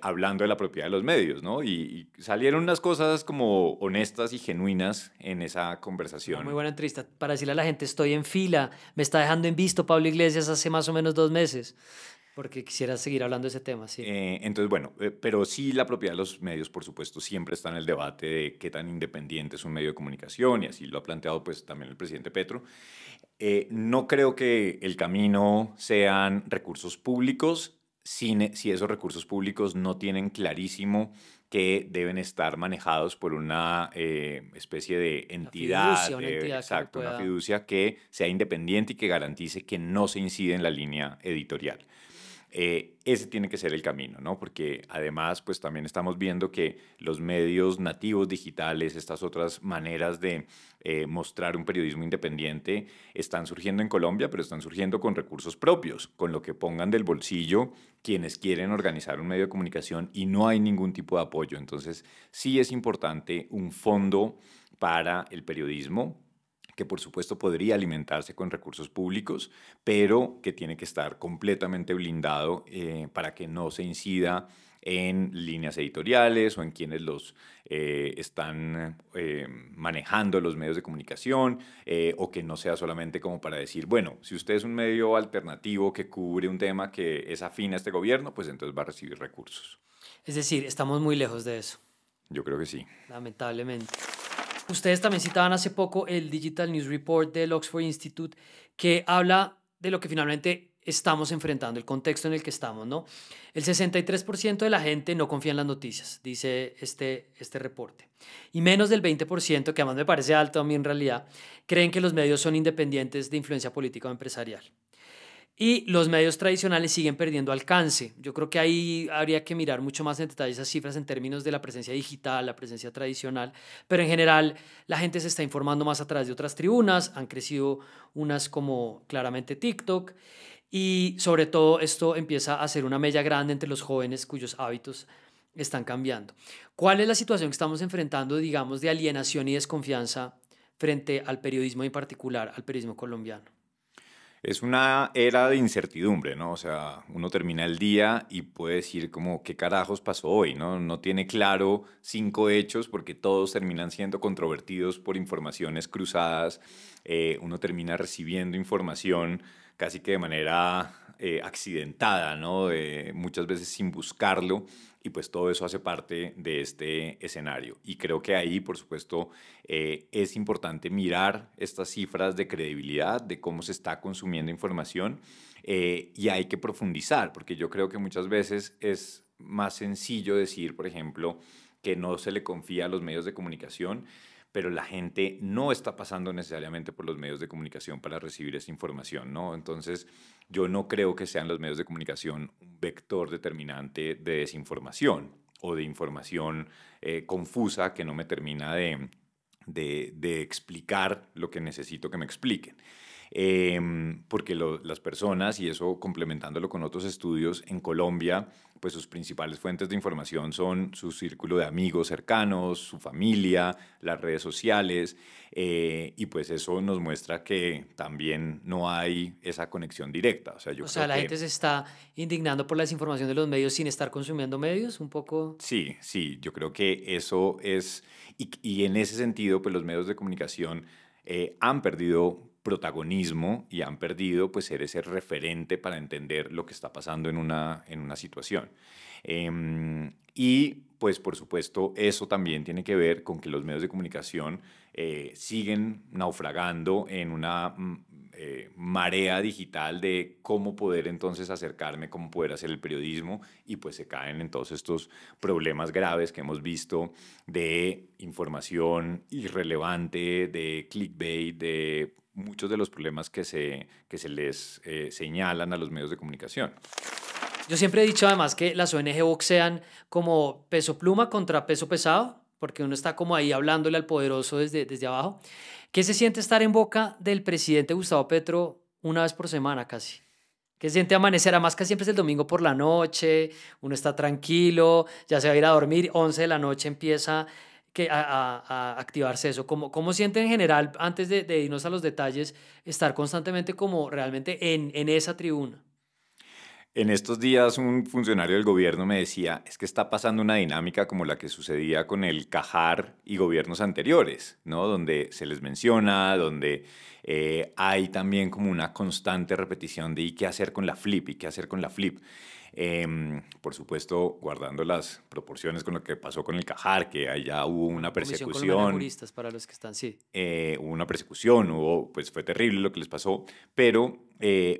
hablando de la propiedad de los medios, ¿no? Y salieron unas cosas como honestas y genuinas en esa conversación. Muy buena entrevista. Para decirle a la gente, estoy en fila, me está dejando en visto Pablo Iglesias hace más o menos 2 meses. Porque quisiera seguir hablando de ese tema, sí. Entonces, bueno, pero sí la propiedad de los medios, por supuesto, siempre está en el debate de qué tan independiente es un medio de comunicación, y así lo ha planteado pues también el presidente Petro. No creo que el camino sean recursos públicos, si esos recursos públicos no tienen clarísimo que deben estar manejados por una especie de entidad, exacto, una fiducia que sea independiente y que garantice que no se incide en la línea editorial. Ese tiene que ser el camino, ¿no? Porque además, pues también estamos viendo que los medios nativos digitales, estas otras maneras de mostrar un periodismo independiente, están surgiendo en Colombia, pero están surgiendo con recursos propios, con lo que pongan del bolsillo quienes quieren organizar un medio de comunicación y no hay ningún tipo de apoyo. Entonces, sí es importante un fondo para el periodismo, que por supuesto podría alimentarse con recursos públicos, pero que tiene que estar completamente blindado para que no se incida en líneas editoriales o en quienes los están manejando los medios de comunicación, o que no sea solamente como para decir, bueno, si usted es un medio alternativo que cubre un tema que es afín a este gobierno, pues entonces va a recibir recursos. Es decir, estamos muy lejos de eso. Yo creo que sí. Lamentablemente. Ustedes también citaban hace poco el Digital News Report del Oxford Institute, que habla de lo que finalmente estamos enfrentando, el contexto en el que estamos, ¿no? El 63% de la gente no confía en las noticias, dice este reporte. Y menos del 20%, que además me parece alto a mí en realidad, creen que los medios son independientes de influencia política o empresarial. Y los medios tradicionales siguen perdiendo alcance. Yo creo que ahí habría que mirar mucho más en detalle esas cifras en términos de la presencia digital, la presencia tradicional, pero en general la gente se está informando más a través de otras tribunas, han crecido unas como claramente TikTok, y sobre todo esto empieza a ser una mella grande entre los jóvenes cuyos hábitos están cambiando. ¿Cuál es la situación que estamos enfrentando, digamos, de alienación y desconfianza frente al periodismo, en particular al periodismo colombiano? Es una era de incertidumbre, ¿no? O sea, uno termina el día y puede decir como, ¿qué carajos pasó hoy? ¿No? No tiene claro 5 hechos porque todos terminan siendo controvertidos por informaciones cruzadas. Uno termina recibiendo información casi que de manera accidentada, ¿no? Muchas veces sin buscarlo. Y pues todo eso hace parte de este escenario. Y creo que ahí, por supuesto, es importante mirar estas cifras de credibilidad, de cómo se está consumiendo información, y hay que profundizar, porque yo creo que muchas veces es más sencillo decir, por ejemplo, que no se le confía a los medios de comunicación, pero la gente no está pasando necesariamente por los medios de comunicación para recibir esa información, ¿no? Entonces, yo no creo que sean los medios de comunicación un vector determinante de desinformación o de información confusa que no me termina de explicar lo que necesito que me expliquen. Porque las personas, y eso complementándolo con otros estudios, en Colombia, pues sus principales fuentes de información son su círculo de amigos cercanos, su familia, las redes sociales, y pues eso nos muestra que también no hay esa conexión directa. O sea, yo O creo sea, la que gente se está indignando por la desinformación de los medios sin estar consumiendo medios, un poco. sí, sí, yo creo que eso es, y en ese sentido, pues los medios de comunicación han perdido protagonismo y han perdido pues ser ese referente para entender lo que está pasando en una situación. Y pues por supuesto eso también tiene que ver con que los medios de comunicación siguen naufragando en una marea digital de cómo poder entonces acercarme, cómo poder hacer el periodismo, y pues se caen en todos estos problemas graves que hemos visto de información irrelevante, de clickbait, de muchos de los problemas que se les señalan a los medios de comunicación. Yo siempre he dicho además que las ONG boxean como peso pluma contra peso pesado, porque uno está como ahí hablándole al poderoso desde abajo. ¿Qué se siente estar en boca del presidente Gustavo Petro una vez por semana casi? ¿Qué se siente amanecer? Además que siempre es el domingo por la noche, uno está tranquilo, ya se va a ir a dormir, 11 de la noche empieza a activarse eso. ¿Cómo siente en general, antes de irnos a los detalles, estar constantemente como realmente en esa tribuna? En estos días un funcionario del gobierno me decía, es que está pasando una dinámica como la que sucedía con el Cajar y gobiernos anteriores, ¿no? Donde se les menciona, donde hay también como una constante repetición de ¿y qué hacer con la flip? ¿Y qué hacer con la flip? Por supuesto, guardando las proporciones con lo que pasó con el Cajar, que allá hubo una Comisión Colombiana de persecución, Juristas, para los que están, sí. hubo una persecución, hubo, pues fue terrible lo que les pasó, pero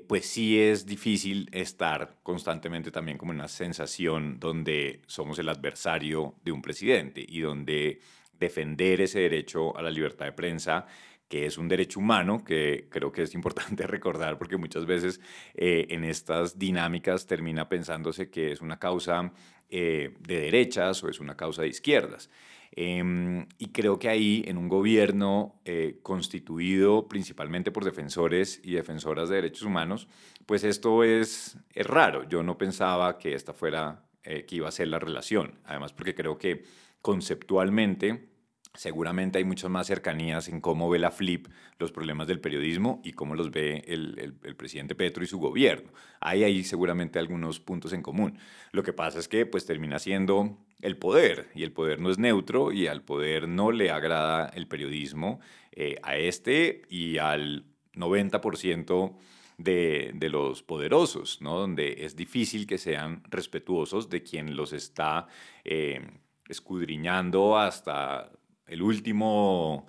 pues sí es difícil estar constantemente también como en una sensación donde somos el adversario de un presidente y donde defender ese derecho a la libertad de prensa, que es un derecho humano, que creo que es importante recordar porque muchas veces en estas dinámicas termina pensándose que es una causa de derechas o es una causa de izquierdas. Y creo que ahí, en un gobierno constituido principalmente por defensores y defensoras de derechos humanos, pues esto es raro. Yo no pensaba que esta fuera, que iba a ser la relación. Además, porque creo que conceptualmente seguramente hay muchas más cercanías en cómo ve la FLIP los problemas del periodismo y cómo los ve el presidente Petro y su gobierno. Hay ahí seguramente algunos puntos en común. Lo que pasa es que pues termina siendo el poder, y el poder no es neutro, y al poder no le agrada el periodismo, a este y al 90% de los poderosos, ¿no? Donde es difícil que sean respetuosos de quien los está escudriñando hasta el último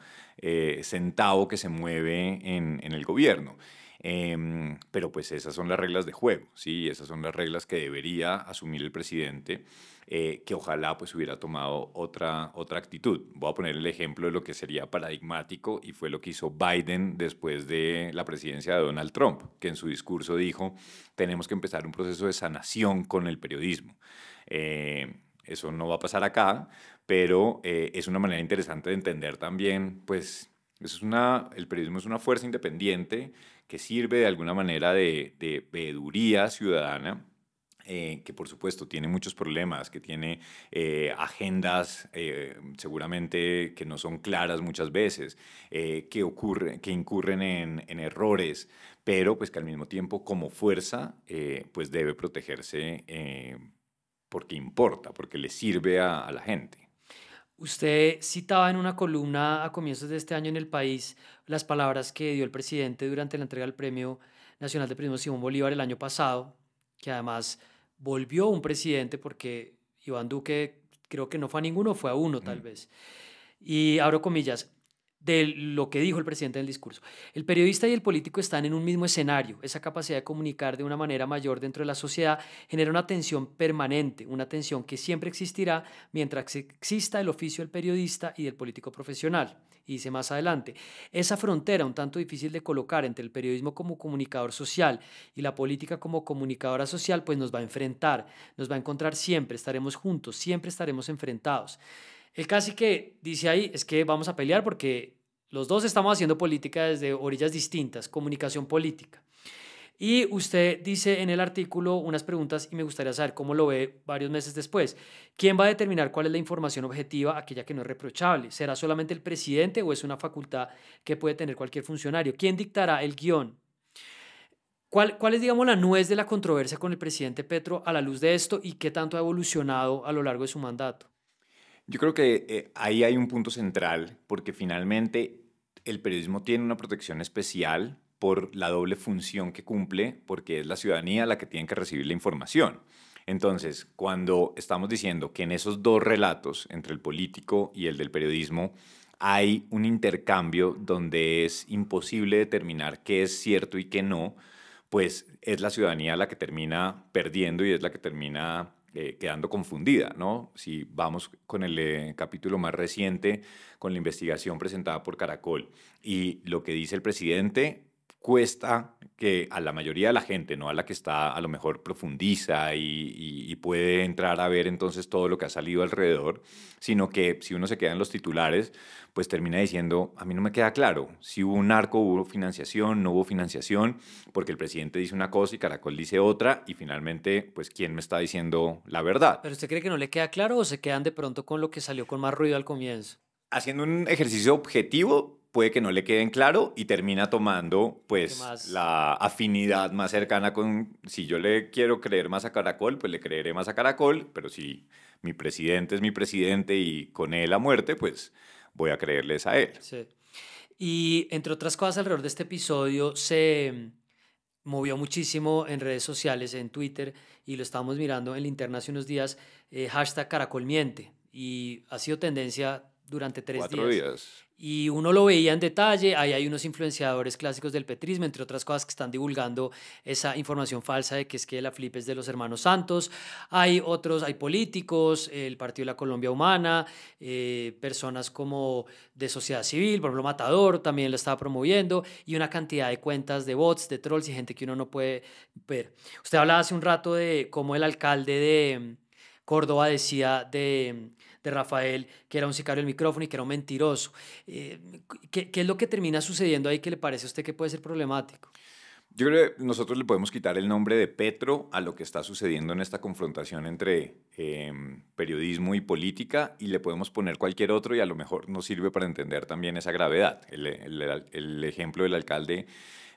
centavo que se mueve en el gobierno. Pero pues esas son las reglas de juego, ¿sí? Esas son las reglas que debería asumir el presidente, que ojalá pues hubiera tomado otra actitud. Voy a poner el ejemplo de lo que sería paradigmático y fue lo que hizo Biden después de la presidencia de Donald Trump, que en su discurso dijo, tenemos que empezar un proceso de sanación con el periodismo. Eso no va a pasar acá, pero es una manera interesante de entender también, pues, el periodismo es una fuerza independiente que sirve de alguna manera de veeduría ciudadana, que por supuesto tiene muchos problemas, que tiene agendas seguramente que no son claras muchas veces, que incurren en errores, pero pues que al mismo tiempo como fuerza pues debe protegerse porque importa, porque le sirve a la gente. Usted citaba en una columna a comienzos de este año en El País las palabras que dio el presidente durante la entrega del Premio Nacional de Periodismo Simón Bolívar el año pasado, que además volvió un presidente porque Iván Duque creo que no fue a ninguno, fue a uno tal Mm. vez. Y abro comillas de lo que dijo el presidente en el discurso. El periodista y el político están en un mismo escenario. Esa capacidad de comunicar de una manera mayor dentro de la sociedad genera una tensión permanente, una tensión que siempre existirá mientras exista el oficio del periodista y del político profesional. Y dice más adelante, esa frontera un tanto difícil de colocar entre el periodismo como comunicador social y la política como comunicadora social, pues nos va a enfrentar, nos va a encontrar siempre, estaremos juntos, siempre estaremos enfrentados. El casi que dice ahí es que vamos a pelear porque los dos estamos haciendo política desde orillas distintas, comunicación política. Y usted dice en el artículo unas preguntas y me gustaría saber cómo lo ve varios meses después. ¿Quién va a determinar cuál es la información objetiva, aquella que no es reprochable? ¿Será solamente el presidente o es una facultad que puede tener cualquier funcionario? ¿Quién dictará el guión? ¿Cuál es, digamos, la nuez de la controversia con el presidente Petro a la luz de esto y qué tanto ha evolucionado a lo largo de su mandato? Yo creo que ahí hay un punto central, porque finalmente el periodismo tiene una protección especial por la doble función que cumple, porque es la ciudadanía la que tiene que recibir la información. Entonces, cuando estamos diciendo que en esos dos relatos, entre el político y el del periodismo, hay un intercambio donde es imposible determinar qué es cierto y qué no, pues es la ciudadanía la que termina perdiendo y es la que termina quedando confundida, ¿no? Si vamos con el capítulo más reciente, con la investigación presentada por Caracol y lo que dice el presidente, cuesta que a la mayoría de la gente, no a la que está a lo mejor profundiza y puede entrar a ver entonces todo lo que ha salido alrededor, sino que si uno se queda en los titulares, pues termina diciendo, a mí no me queda claro si hubo un narco, hubo financiación, no hubo financiación, porque el presidente dice una cosa y Caracol dice otra, y finalmente, pues, ¿quién me está diciendo la verdad? ¿Pero usted cree que no le queda claro o se quedan de pronto con lo que salió con más ruido al comienzo? Haciendo un ejercicio objetivo, puede que no le queden claro y termina tomando, Lo que pues, más... la afinidad más cercana con, si yo le quiero creer más a Caracol, pues le creeré más a Caracol, pero si mi presidente es mi presidente y con él a muerte, pues voy a creerles a él. Sí. Y entre otras cosas, alrededor de este episodio se movió muchísimo en redes sociales, en Twitter, y lo estábamos mirando en Linterna hace unos días, hashtag Caracol miente, y ha sido tendencia durante tres Cuatro días. días. Y uno lo veía en detalle, ahí hay unos influenciadores clásicos del petrismo, entre otras cosas que están divulgando esa información falsa de que es que la flip es de los hermanos Santos, hay otros, hay políticos, el Partido de la Colombia Humana, personas como de sociedad civil, por ejemplo Matador también lo estaba promoviendo, y una cantidad de cuentas de bots, de trolls y gente que uno no puede ver. Usted hablaba hace un rato de cómo el alcalde de Córdoba decía de Rafael que era un sicario del micrófono y que era un mentiroso. Eh, ¿Qué es lo que termina sucediendo ahí que le parece a usted que puede ser problemático? Yo creo que nosotros le podemos quitar el nombre de Petro a lo que está sucediendo en esta confrontación entre periodismo y política y le podemos poner cualquier otro y a lo mejor nos sirve para entender también esa gravedad. El ejemplo del alcalde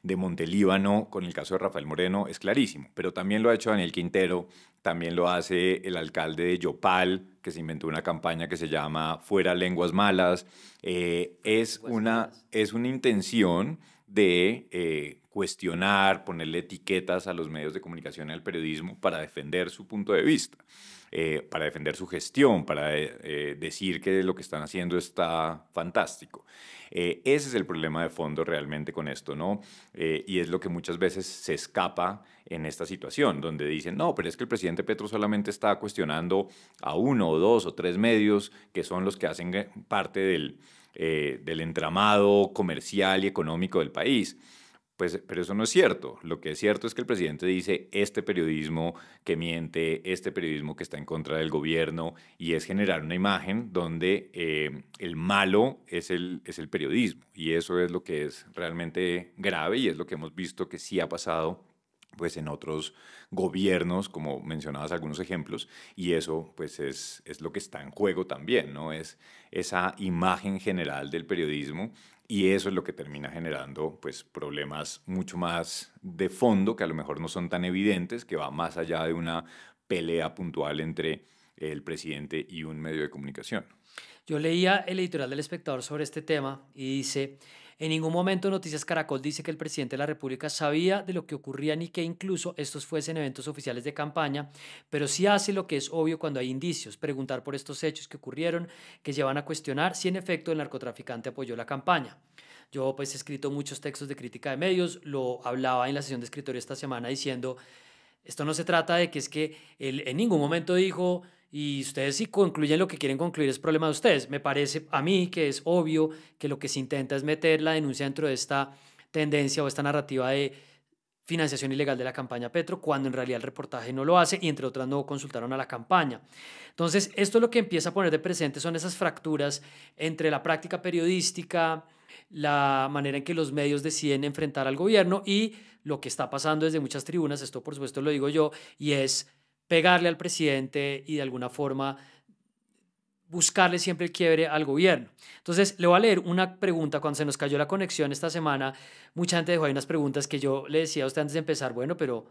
de Montelíbano con el caso de Rafael Moreno es clarísimo, pero también lo ha hecho Daniel Quintero, también lo hace el alcalde de Yopal, que se inventó una campaña que se llama Fuera Lenguas Malas. Lenguas malas. Es una intención de cuestionar, ponerle etiquetas a los medios de comunicación y al periodismo para defender su punto de vista, para defender su gestión, para decir que lo que están haciendo está fantástico. Ese es el problema de fondo realmente con esto, ¿no? Y es lo que muchas veces se escapa en esta situación, donde dicen, no, pero es que el presidente Petro solamente está cuestionando a uno o dos o tres medios que son los que hacen parte del entramado comercial y económico del país. Pues, pero eso no es cierto. Lo que es cierto es que el presidente dice este periodismo que miente, este periodismo que está en contra del gobierno, y es generar una imagen donde el malo es el periodismo. Y eso es lo que es realmente grave y es lo que hemos visto que sí ha pasado pues en otros gobiernos, como mencionabas algunos ejemplos, y eso pues es lo que está en juego también, ¿no? Es esa imagen general del periodismo y eso es lo que termina generando pues problemas mucho más de fondo que a lo mejor no son tan evidentes, que va más allá de una pelea puntual entre el presidente y un medio de comunicación. Yo leía el editorial del Espectador sobre este tema y dice, en ningún momento Noticias Caracol dice que el presidente de la República sabía de lo que ocurría ni que incluso estos fuesen eventos oficiales de campaña, pero sí hace lo que es obvio cuando hay indicios, preguntar por estos hechos que ocurrieron, que llevan a cuestionar si en efecto el narcotraficante apoyó la campaña. Yo pues he escrito muchos textos de crítica de medios, lo hablaba en la sesión de escritorio esta semana diciendo, esto no se trata de que es que él en ningún momento dijo y ustedes si concluyen lo que quieren concluir es problema de ustedes. Me parece a mí que es obvio que lo que se intenta es meter la denuncia dentro de esta tendencia o esta narrativa de financiación ilegal de la campaña Petro, cuando en realidad el reportaje no lo hace y entre otras no consultaron a la campaña. Entonces, esto lo que empieza a poner de presente son esas fracturas entre la práctica periodística, la manera en que los medios deciden enfrentar al gobierno y lo que está pasando desde muchas tribunas, esto por supuesto lo digo yo, y es pegarle al presidente y de alguna forma buscarle siempre el quiebre al gobierno. Entonces, le voy a leer una pregunta. Cuando se nos cayó la conexión esta semana, mucha gente dejó ahí unas preguntas que yo le decía a usted antes de empezar, bueno, pero,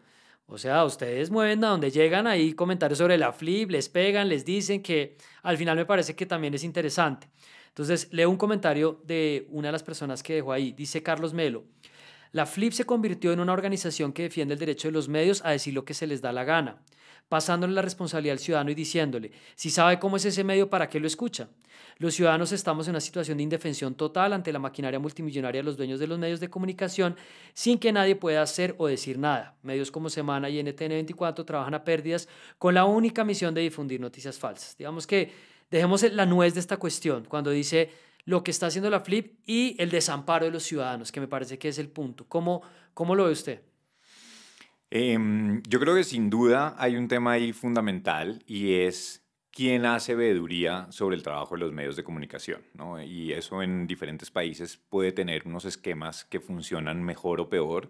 o sea, ustedes mueven a donde llegan ahí comentarios sobre la FLIP, les pegan, les dicen que al final me parece que también es interesante. Entonces, leo un comentario de una de las personas que dejó ahí. Dice Carlos Melo, la FLIP se convirtió en una organización que defiende el derecho de los medios a decir lo que se les da la gana, pasándole la responsabilidad al ciudadano y diciéndole, si sabe cómo es ese medio, ¿para qué lo escucha? Los ciudadanos estamos en una situación de indefensión total ante la maquinaria multimillonaria de los dueños de los medios de comunicación sin que nadie pueda hacer o decir nada. Medios como Semana y NTN24 trabajan a pérdidas con la única misión de difundir noticias falsas. Digamos que dejemos la nuez de esta cuestión cuando dice lo que está haciendo la FLIP y el desamparo de los ciudadanos, que me parece que es el punto. ¿Cómo lo ve usted? Yo creo que sin duda hay un tema ahí fundamental y es quién hace veeduría sobre el trabajo de los medios de comunicación, ¿no? Y eso en diferentes países puede tener unos esquemas que funcionan mejor o peor.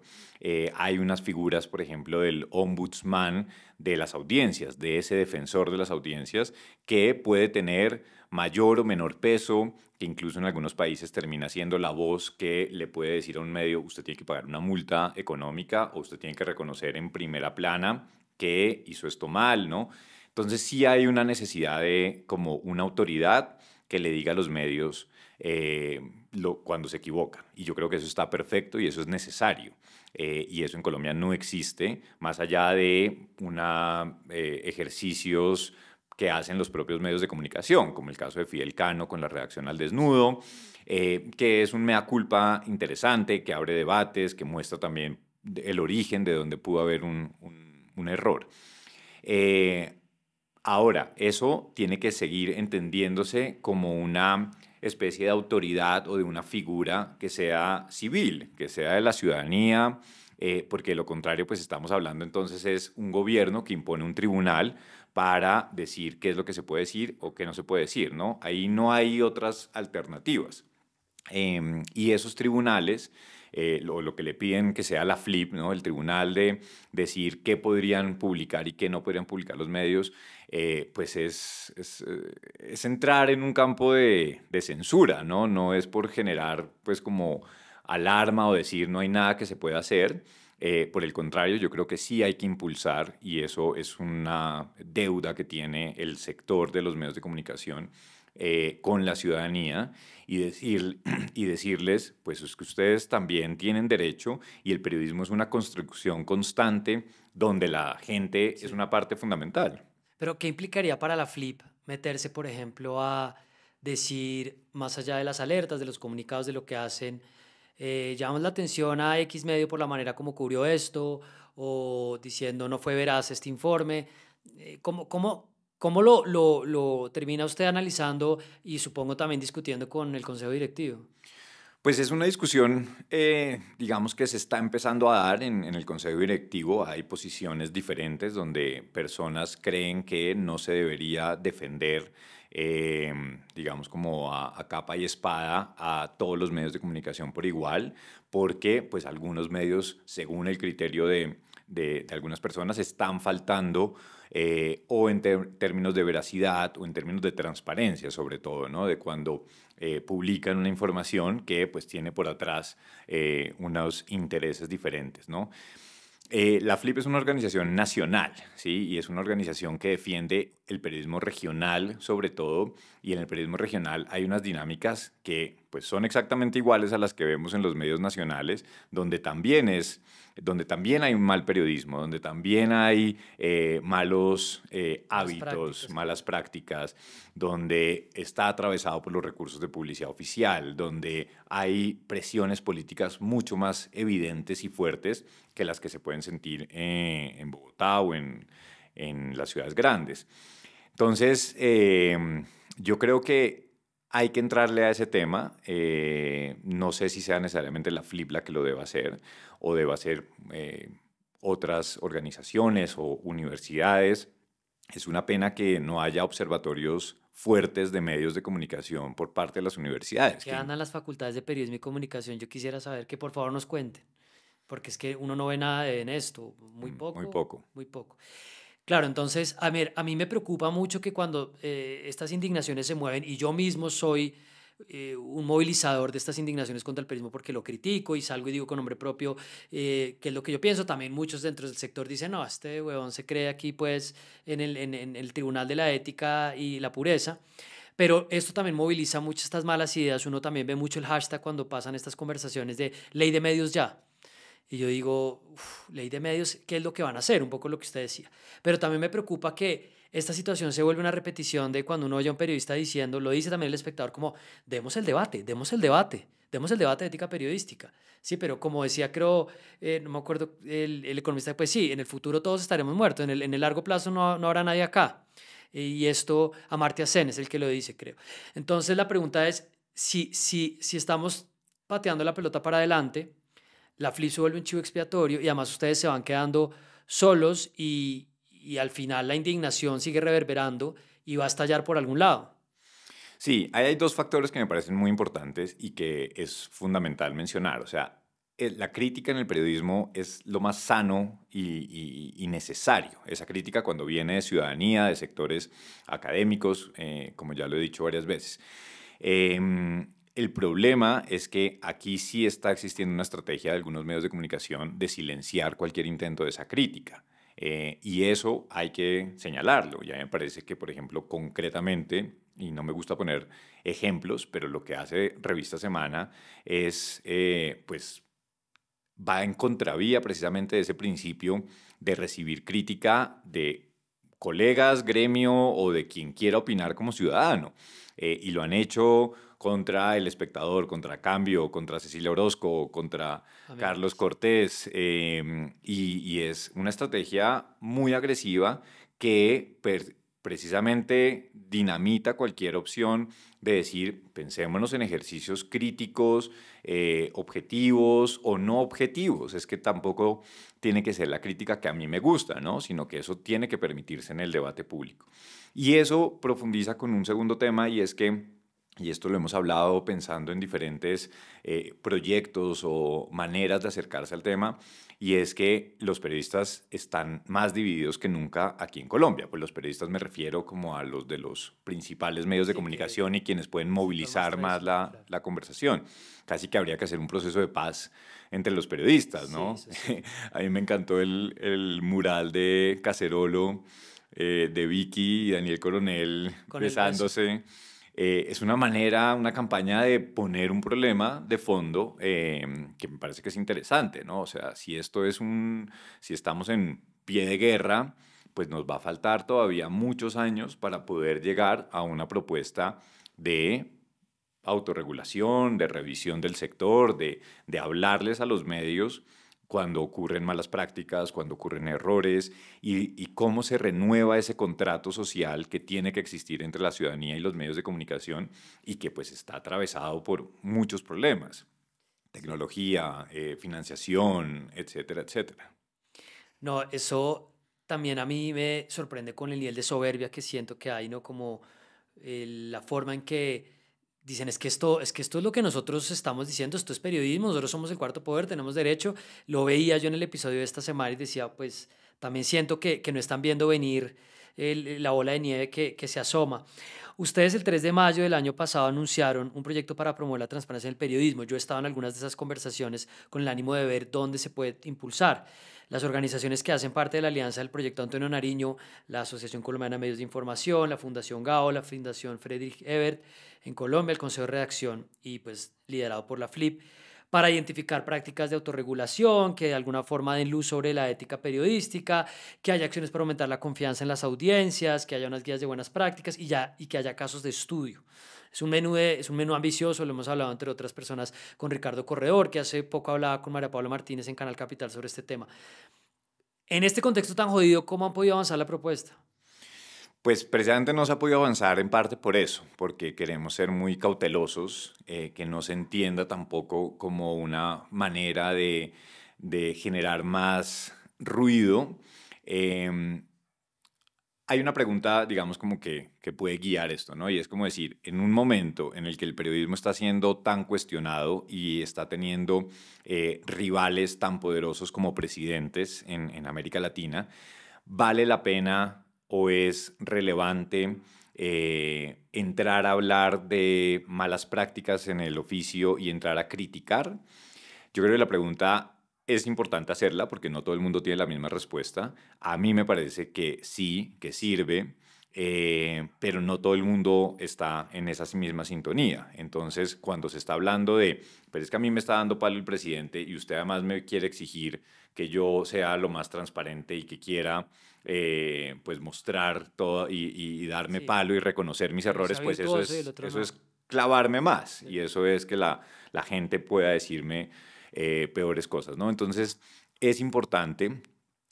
Hay unas figuras, por ejemplo, del ombudsman de las audiencias, de ese defensor de las audiencias, que puede tener mayor o menor peso, que incluso en algunos países termina siendo la voz que le puede decir a un medio, usted tiene que pagar una multa económica o usted tiene que reconocer en primera plana que hizo esto mal, ¿no? Entonces sí hay una necesidad de como una autoridad que le diga a los medios cuando se equivocan. Y yo creo que eso está perfecto y eso es necesario. Y eso en Colombia no existe, más allá de ejercicios que hacen los propios medios de comunicación, como el caso de Fidel Cano con la redacción al desnudo, que es un mea culpa interesante, que abre debates, que muestra también el origen de donde pudo haber un error. Ahora, eso tiene que seguir entendiéndose como una especie de autoridad o de una figura que sea civil, que sea de la ciudadanía, porque de lo contrario, pues estamos hablando entonces es un gobierno que impone un tribunal para decir qué es lo que se puede decir o qué no se puede decir, ¿no? Ahí no hay otras alternativas. Y esos tribunales, lo que le piden que sea la FLIP, ¿no? El tribunal de decir qué podrían publicar y qué no podrían publicar los medios, pues es entrar en un campo de censura, ¿no? No es por generar pues como alarma o decir no hay nada que se pueda hacer. Por el contrario, yo creo que sí hay que impulsar y eso es una deuda que tiene el sector de los medios de comunicación con la ciudadanía y decirles, pues es que ustedes también tienen derecho y el periodismo es una construcción constante donde la gente es Sí. una parte fundamental. Pero ¿qué implicaría para la Flip meterse, por ejemplo, a decir, más allá de las alertas, de los comunicados, de lo que hacen, llamamos la atención a X medio por la manera como cubrió esto, o diciendo no fue veraz este informe? ¿Cómo lo termina usted analizando y supongo también discutiendo con el consejo directivo? Pues es una discusión, digamos, que se está empezando a dar en el Consejo Directivo. Hay posiciones diferentes donde personas creen que no se debería defender, eh, digamos, como a capa y espada a todos los medios de comunicación por igual, porque pues algunos medios, según el criterio de algunas personas, están faltando o en términos de veracidad o en términos de transparencia, sobre todo, ¿no? De cuando publican una información que pues tiene por atrás unos intereses diferentes, ¿no? La FLIP es una organización nacional, ¿sí? Y es una organización que defiende el periodismo regional, sobre todo, y en el periodismo regional hay unas dinámicas que pues, son exactamente iguales a las que vemos en los medios nacionales, donde también hay un mal periodismo, donde también hay malos Las hábitos, prácticas, claro. malas prácticas, donde está atravesado por los recursos de publicidad oficial, donde hay presiones políticas mucho más evidentes y fuertes que las que se pueden sentir en Bogotá o en las ciudades grandes. Entonces, yo creo que hay que entrarle a ese tema. No sé si sea necesariamente la FLIP la que lo deba hacer o deba hacer otras organizaciones o universidades. Es una pena que no haya observatorios fuertes de medios de comunicación por parte de las universidades. ¿Qué andan las facultades de periodismo y comunicación? Yo quisiera saber que por favor nos cuenten, porque es que uno no ve nada en esto, Muy poco. muy poco. Claro, entonces, a mí me preocupa mucho que cuando estas indignaciones se mueven, y yo mismo soy un movilizador de estas indignaciones contra el periodismo porque lo critico y salgo y digo con nombre propio qué es lo que yo pienso. También muchos dentro del sector dicen, no, este huevón se cree aquí pues en el Tribunal de la Ética y la Pureza. Pero esto también moviliza muchas estas malas ideas. Uno también ve mucho el hashtag cuando pasan estas conversaciones de ley de medios ya. Y yo digo, uf, ley de medios, ¿qué es lo que van a hacer? Un poco lo que usted decía. Pero también me preocupa que esta situación se vuelve una repetición de cuando uno oye a un periodista diciendo, lo dice también el espectador, como, demos el debate, demos el debate, demos el debate de ética periodística. Sí, pero como decía, creo, no me acuerdo, el economista, pues sí, en el futuro todos estaremos muertos, en el largo plazo no habrá nadie acá. Y esto Amartya Sen es el que lo dice, creo. Entonces la pregunta es, si estamos pateando la pelota para adelante, la FLIP se vuelve un chivo expiatorio y además ustedes se van quedando solos y al final la indignación sigue reverberando y va a estallar por algún lado. Sí, ahí hay dos factores que me parecen muy importantes y que es fundamental mencionar. O sea, la crítica en el periodismo es lo más sano y necesario. Esa crítica cuando viene de ciudadanía, de sectores académicos, como ya lo he dicho varias veces. El problema es que aquí sí está existiendo una estrategia de algunos medios de comunicación de silenciar cualquier intento de esa crítica. Y eso hay que señalarlo. Ya me parece que, por ejemplo, concretamente, y no me gusta poner ejemplos, pero lo que hace Revista Semana es, pues, va en contravía precisamente de ese principio de recibir crítica de colegas, gremio o de quien quiera opinar como ciudadano. Y lo han hecho contra El Espectador, contra Cambio, contra Cecilia Orozco, contra Carlos Amigas. Cortés. Y es una estrategia muy agresiva que precisamente dinamita cualquier opción de decir, pensémonos en ejercicios críticos, objetivos o no objetivos. Es que tampoco tiene que ser la crítica que a mí me gusta, ¿no? Sino que eso tiene que permitirse en el debate público. Y eso profundiza con un segundo tema y es que, y esto lo hemos hablado pensando en diferentes proyectos o maneras de acercarse al tema, y es que los periodistas están más divididos que nunca aquí en Colombia. Pues los periodistas me refiero como a los de los principales medios de Sí, que comunicación y quienes pueden el sector más movilizar más tradicional, claro. la conversación. Casi que habría que hacer un proceso de paz entre los periodistas, Sí, ¿no? eso sí. A mí me encantó el mural de Cacerolo, de Vicky y Daniel Coronel Con el beso. besándose. Es una manera, una campaña de poner un problema de fondo que me parece que es interesante, ¿no? O sea, si estamos en pie de guerra, pues nos va a faltar todavía muchos años para poder llegar a una propuesta de autorregulación, de revisión del sector, de hablarles a los medios cuando ocurren malas prácticas, cuando ocurren errores y cómo se renueva ese contrato social que tiene que existir entre la ciudadanía y los medios de comunicación y que pues está atravesado por muchos problemas, tecnología, financiación, etcétera, etcétera. No, eso también a mí me sorprende con el nivel de soberbia que siento que hay, ¿no? Como la forma en que dicen es que esto es lo que nosotros estamos diciendo, esto es periodismo, nosotros somos el cuarto poder, tenemos derecho. Lo veía yo en el episodio de esta semana y decía, pues también siento que no están viendo venir la bola de nieve que se asoma. Ustedes el 3 de mayo del año pasado anunciaron un proyecto para promover la transparencia en el periodismo. Yo he estado en algunas de esas conversaciones con el ánimo de ver dónde se puede impulsar. Las organizaciones que hacen parte de la alianza del proyecto Antonio Nariño, la Asociación Colombiana de Medios de Información, la Fundación GAO, la Fundación Friedrich Ebert en Colombia, el Consejo de Redacción y pues liderado por la FLIP, para identificar prácticas de autorregulación, que de alguna forma den luz sobre la ética periodística, que haya acciones para aumentar la confianza en las audiencias, que haya unas guías de buenas prácticas y que haya casos de estudio. Es un menú ambicioso, lo hemos hablado entre otras personas con Ricardo Corredor, que hace poco hablaba con María Paula Martínez en Canal Capital sobre este tema. En este contexto tan jodido, ¿cómo han podido avanzar la propuesta? Pues precisamente no se ha podido avanzar en parte por eso, porque queremos ser muy cautelosos, que no se entienda tampoco como una manera de generar más ruido. Em, Hay una pregunta, digamos, como que puede guiar esto, ¿no? Y es como decir, en un momento en el que el periodismo está siendo tan cuestionado y está teniendo rivales tan poderosos como presidentes en América Latina, ¿vale la pena o es relevante entrar a hablar de malas prácticas en el oficio y entrar a criticar? Yo creo que la pregunta es importante hacerla porque no todo el mundo tiene la misma respuesta. A mí me parece que sí, que sirve, pero no todo el mundo está en esa misma sintonía. Entonces, cuando se está hablando de, pero es que a mí me está dando palo el presidente y usted además me quiere exigir que yo sea lo más transparente y que quiera pues mostrar todo y darme Sí, palo y reconocer mis uno errores, sea pues virtuoso y el otro eso no. es clavarme más Sí. y eso es que la gente pueda decirme peores cosas, ¿no? Entonces, es importante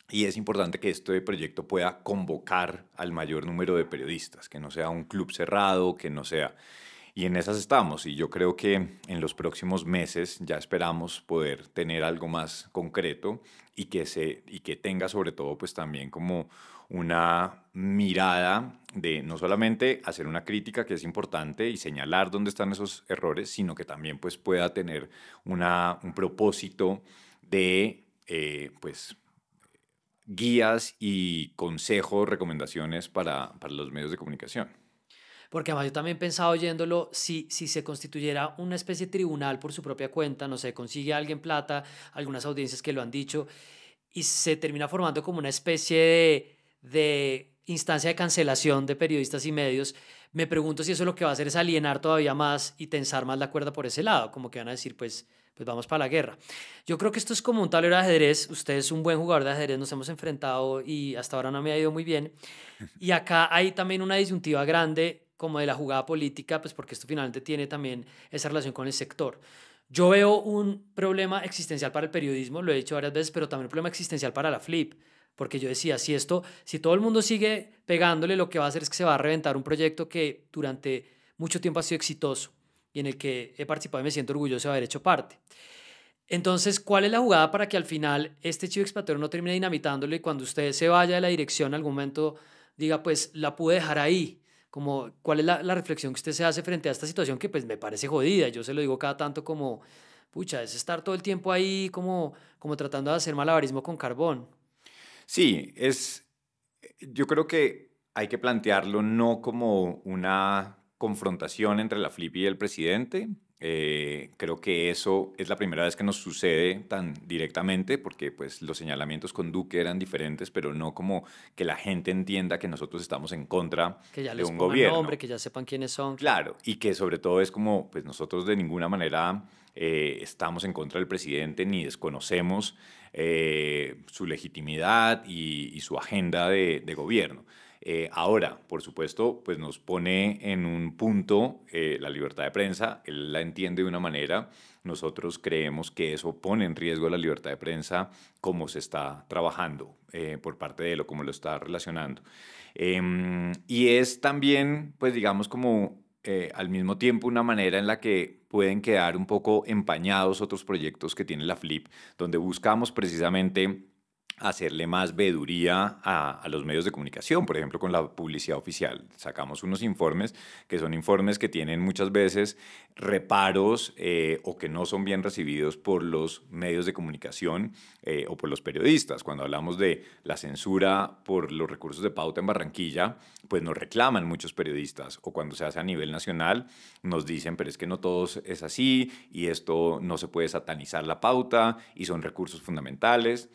y es importante que este proyecto pueda convocar al mayor número de periodistas, que no sea un club cerrado, que no sea... Y en esas estamos, y yo creo que en los próximos meses ya esperamos poder tener algo más concreto y que tenga sobre todo pues también como una mirada de no solamente hacer una crítica que es importante y señalar dónde están esos errores, sino que también pues pueda tener un propósito de pues guías y consejos, recomendaciones para los medios de comunicación. Porque además yo también pensaba oyéndolo, si se constituyera una especie de tribunal por su propia cuenta, no sé, consigue alguien plata, algunas audiencias que lo han dicho, y se termina formando como una especie de instancia de cancelación de periodistas y medios, me pregunto si eso lo que va a hacer es alienar todavía más y tensar más la cuerda por ese lado, como que van a decir, pues vamos para la guerra. Yo creo que esto es como un tablero de ajedrez, usted es un buen jugador de ajedrez, nos hemos enfrentado y hasta ahora no me ha ido muy bien, y acá hay también una disyuntiva grande como de la jugada política, pues porque esto finalmente tiene también esa relación con el sector. Yo veo un problema existencial para el periodismo, lo he dicho varias veces, pero también un problema existencial para la Flip, porque yo decía, si todo el mundo sigue pegándole, lo que va a hacer es que se va a reventar un proyecto que durante mucho tiempo ha sido exitoso y en el que he participado y me siento orgulloso de haber hecho parte. Entonces, ¿cuál es la jugada para que al final este chivo expiatorio no termine dinamitándolo y cuando usted se vaya de la dirección en algún momento diga, pues la pude dejar ahí? Como, ¿cuál es la reflexión que usted se hace frente a esta situación que pues me parece jodida? Yo se lo digo cada tanto como, pucha, es estar todo el tiempo ahí como tratando de hacer malabarismo con carbón. Sí, yo creo que hay que plantearlo no como una confrontación entre la FLIP y el presidente, Creo que eso es la primera vez que nos sucede tan directamente, porque pues los señalamientos con Duque eran diferentes, pero no como que la gente entienda que nosotros estamos en contra Que ya de les un pongan nombre, gobierno. que ya sepan quiénes son, claro. Claro, y que sobre todo es como, pues nosotros de ninguna manera estamos en contra del presidente ni desconocemos su legitimidad y su agenda de gobierno. Ahora, por supuesto, pues nos pone en un punto la libertad de prensa, él la entiende de una manera, nosotros creemos que eso pone en riesgo la libertad de prensa como se está trabajando por parte de él o como lo está relacionando. Y es también, pues digamos, como al mismo tiempo una manera en la que pueden quedar un poco empañados otros proyectos que tiene la Flip, donde buscamos precisamente hacerle más veeduría a los medios de comunicación, por ejemplo, con la publicidad oficial. Sacamos unos informes que son informes que tienen muchas veces reparos o que no son bien recibidos por los medios de comunicación o por los periodistas. Cuando hablamos de la censura por los recursos de pauta en Barranquilla, pues nos reclaman muchos periodistas, o cuando se hace a nivel nacional nos dicen, pero es que no todo es así y esto no se puede satanizar la pauta y son recursos fundamentales.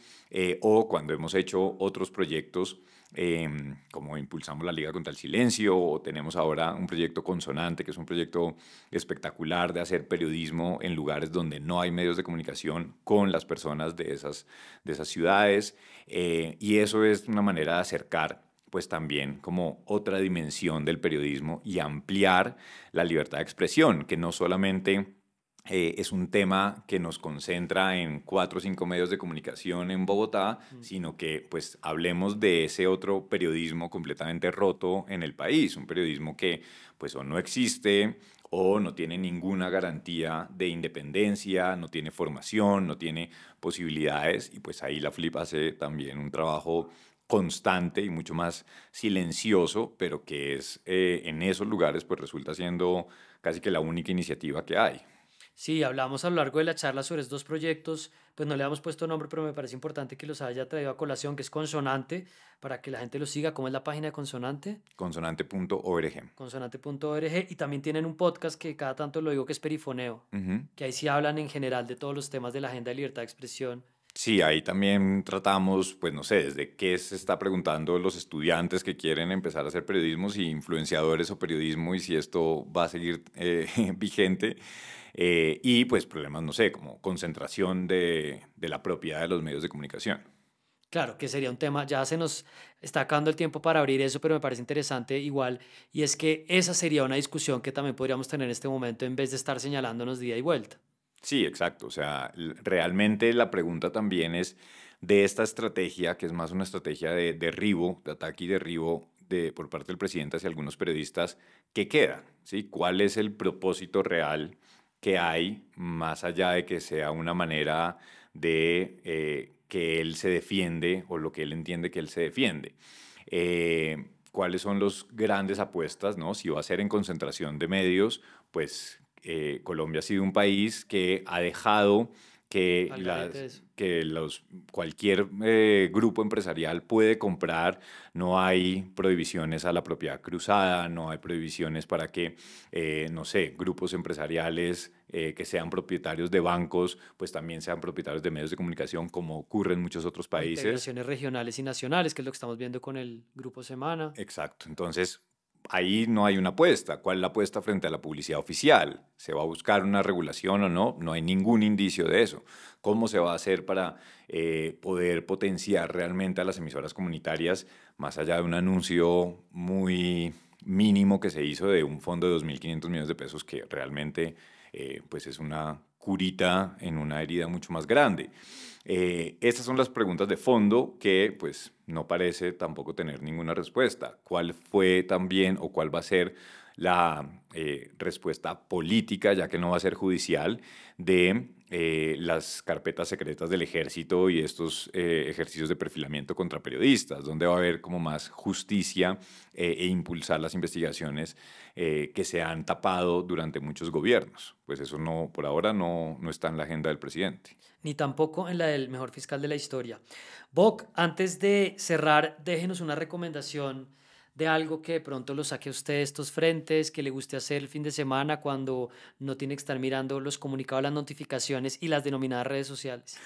O cuando hemos hecho otros proyectos como impulsamos la Liga contra el Silencio, o tenemos ahora un proyecto Consonante, que es un proyecto espectacular de hacer periodismo en lugares donde no hay medios de comunicación con las personas de esas ciudades. Y eso es una manera de acercar pues también como otra dimensión del periodismo y ampliar la libertad de expresión, que no solamente es un tema que nos concentra en 4 o 5 medios de comunicación en Bogotá, sino que pues hablemos de ese otro periodismo completamente roto en el país, un periodismo que pues o no existe o no tiene ninguna garantía de independencia, no tiene formación, no tiene posibilidades, y pues ahí la Flip hace también un trabajo constante y mucho más silencioso, pero que es en esos lugares pues resulta siendo casi que la única iniciativa que hay. Sí, hablamos a lo largo de la charla sobre estos dos proyectos, pues no le hemos puesto nombre, pero me parece importante que los haya traído a colación, que es Consonante, para que la gente los siga. ¿Cómo es la página de Consonante? Consonante.org. Consonante.org. Y también tienen un podcast que cada tanto lo digo que es Perifoneo, Ujú. que ahí sí hablan en general de todos los temas de la agenda de libertad de expresión. Sí, ahí también tratamos, pues no sé, desde qué se está preguntando los estudiantes que quieren empezar a hacer periodismo, si influenciadores o periodismo y si esto va a seguir vigente. Y pues problemas, no sé, como concentración de la propiedad de los medios de comunicación. Claro, que sería un tema, ya se nos está acabando el tiempo para abrir eso, pero me parece interesante igual, y es que esa sería una discusión que también podríamos tener en este momento en vez de estar señalándonos día y vuelta. Sí, exacto. O sea, realmente la pregunta también es de esta estrategia, que es más una estrategia de derribo, de ataque y derribo por parte del presidente hacia algunos periodistas, ¿qué queda? ¿Sí? ¿Cuál es el propósito real que hay, más allá de que sea una manera de que él se defiende o lo que él entiende que él se defiende? ¿Cuáles son las grandes apuestas, ¿no? Si va a ser en concentración de medios, pues Colombia ha sido un país que ha dejado que, Al garete de eso. cualquier grupo empresarial puede comprar, no hay prohibiciones a la propiedad cruzada, no hay prohibiciones para que, no sé, grupos empresariales que sean propietarios de bancos, pues también sean propietarios de medios de comunicación, como ocurre en muchos otros O países. integraciones regionales y nacionales, que es lo que estamos viendo con el Grupo Semana. Exacto. Entonces, ahí no hay una apuesta. ¿Cuál es la apuesta frente a la publicidad oficial? ¿Se va a buscar una regulación o no? No hay ningún indicio de eso. ¿Cómo se va a hacer para poder potenciar realmente a las emisoras comunitarias, más allá de un anuncio muy mínimo que se hizo de un fondo de 2.500 millones de pesos que realmente pues es una curita en una herida mucho más grande? Estas son las preguntas de fondo que pues no parece tampoco tener ninguna respuesta. ¿Cuál fue también o cuál va a ser la respuesta política, ya que no va a ser judicial, de las carpetas secretas del ejército y estos ejercicios de perfilamiento contra periodistas, donde va a haber como más justicia e impulsar las investigaciones que se han tapado durante muchos gobiernos? Pues eso no, por ahora no está en la agenda del presidente. Ni tampoco en la del mejor fiscal de la historia. Boc, antes de cerrar, déjenos una recomendación de algo que de pronto lo saque a usted de estos frentes, que le guste hacer el fin de semana cuando no tiene que estar mirando los comunicados, las notificaciones y las denominadas redes sociales?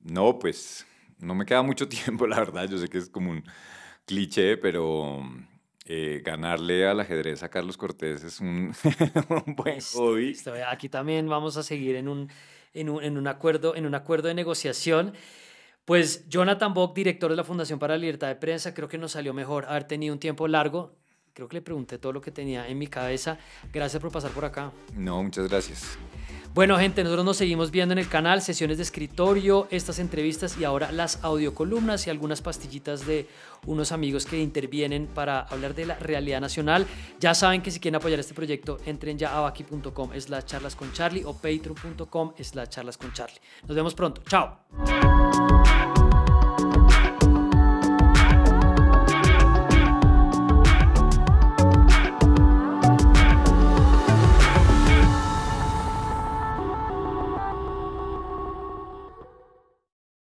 No, pues no me queda mucho tiempo, la verdad. Yo sé que es como un cliché, pero ganarle al ajedrez a Carlos Cortés es un, un buen Listo, hobby. listo. Aquí también vamos a seguir en un acuerdo de negociación. Pues Jonathan Bock, director de la Fundación para la Libertad de Prensa, creo que nos salió mejor haber tenido un tiempo largo. Creo que le pregunté todo lo que tenía en mi cabeza. Gracias por pasar por acá. No, muchas gracias. Bueno, gente, nosotros nos seguimos viendo en el canal, sesiones de escritorio, estas entrevistas y ahora las audiocolumnas y algunas pastillitas de unos amigos que intervienen para hablar de la realidad nacional. Ya saben que si quieren apoyar este proyecto, entren ya a baki.com/charlasconcharlie o patreon.com/charlasconcharlie. Nos vemos pronto. Chao.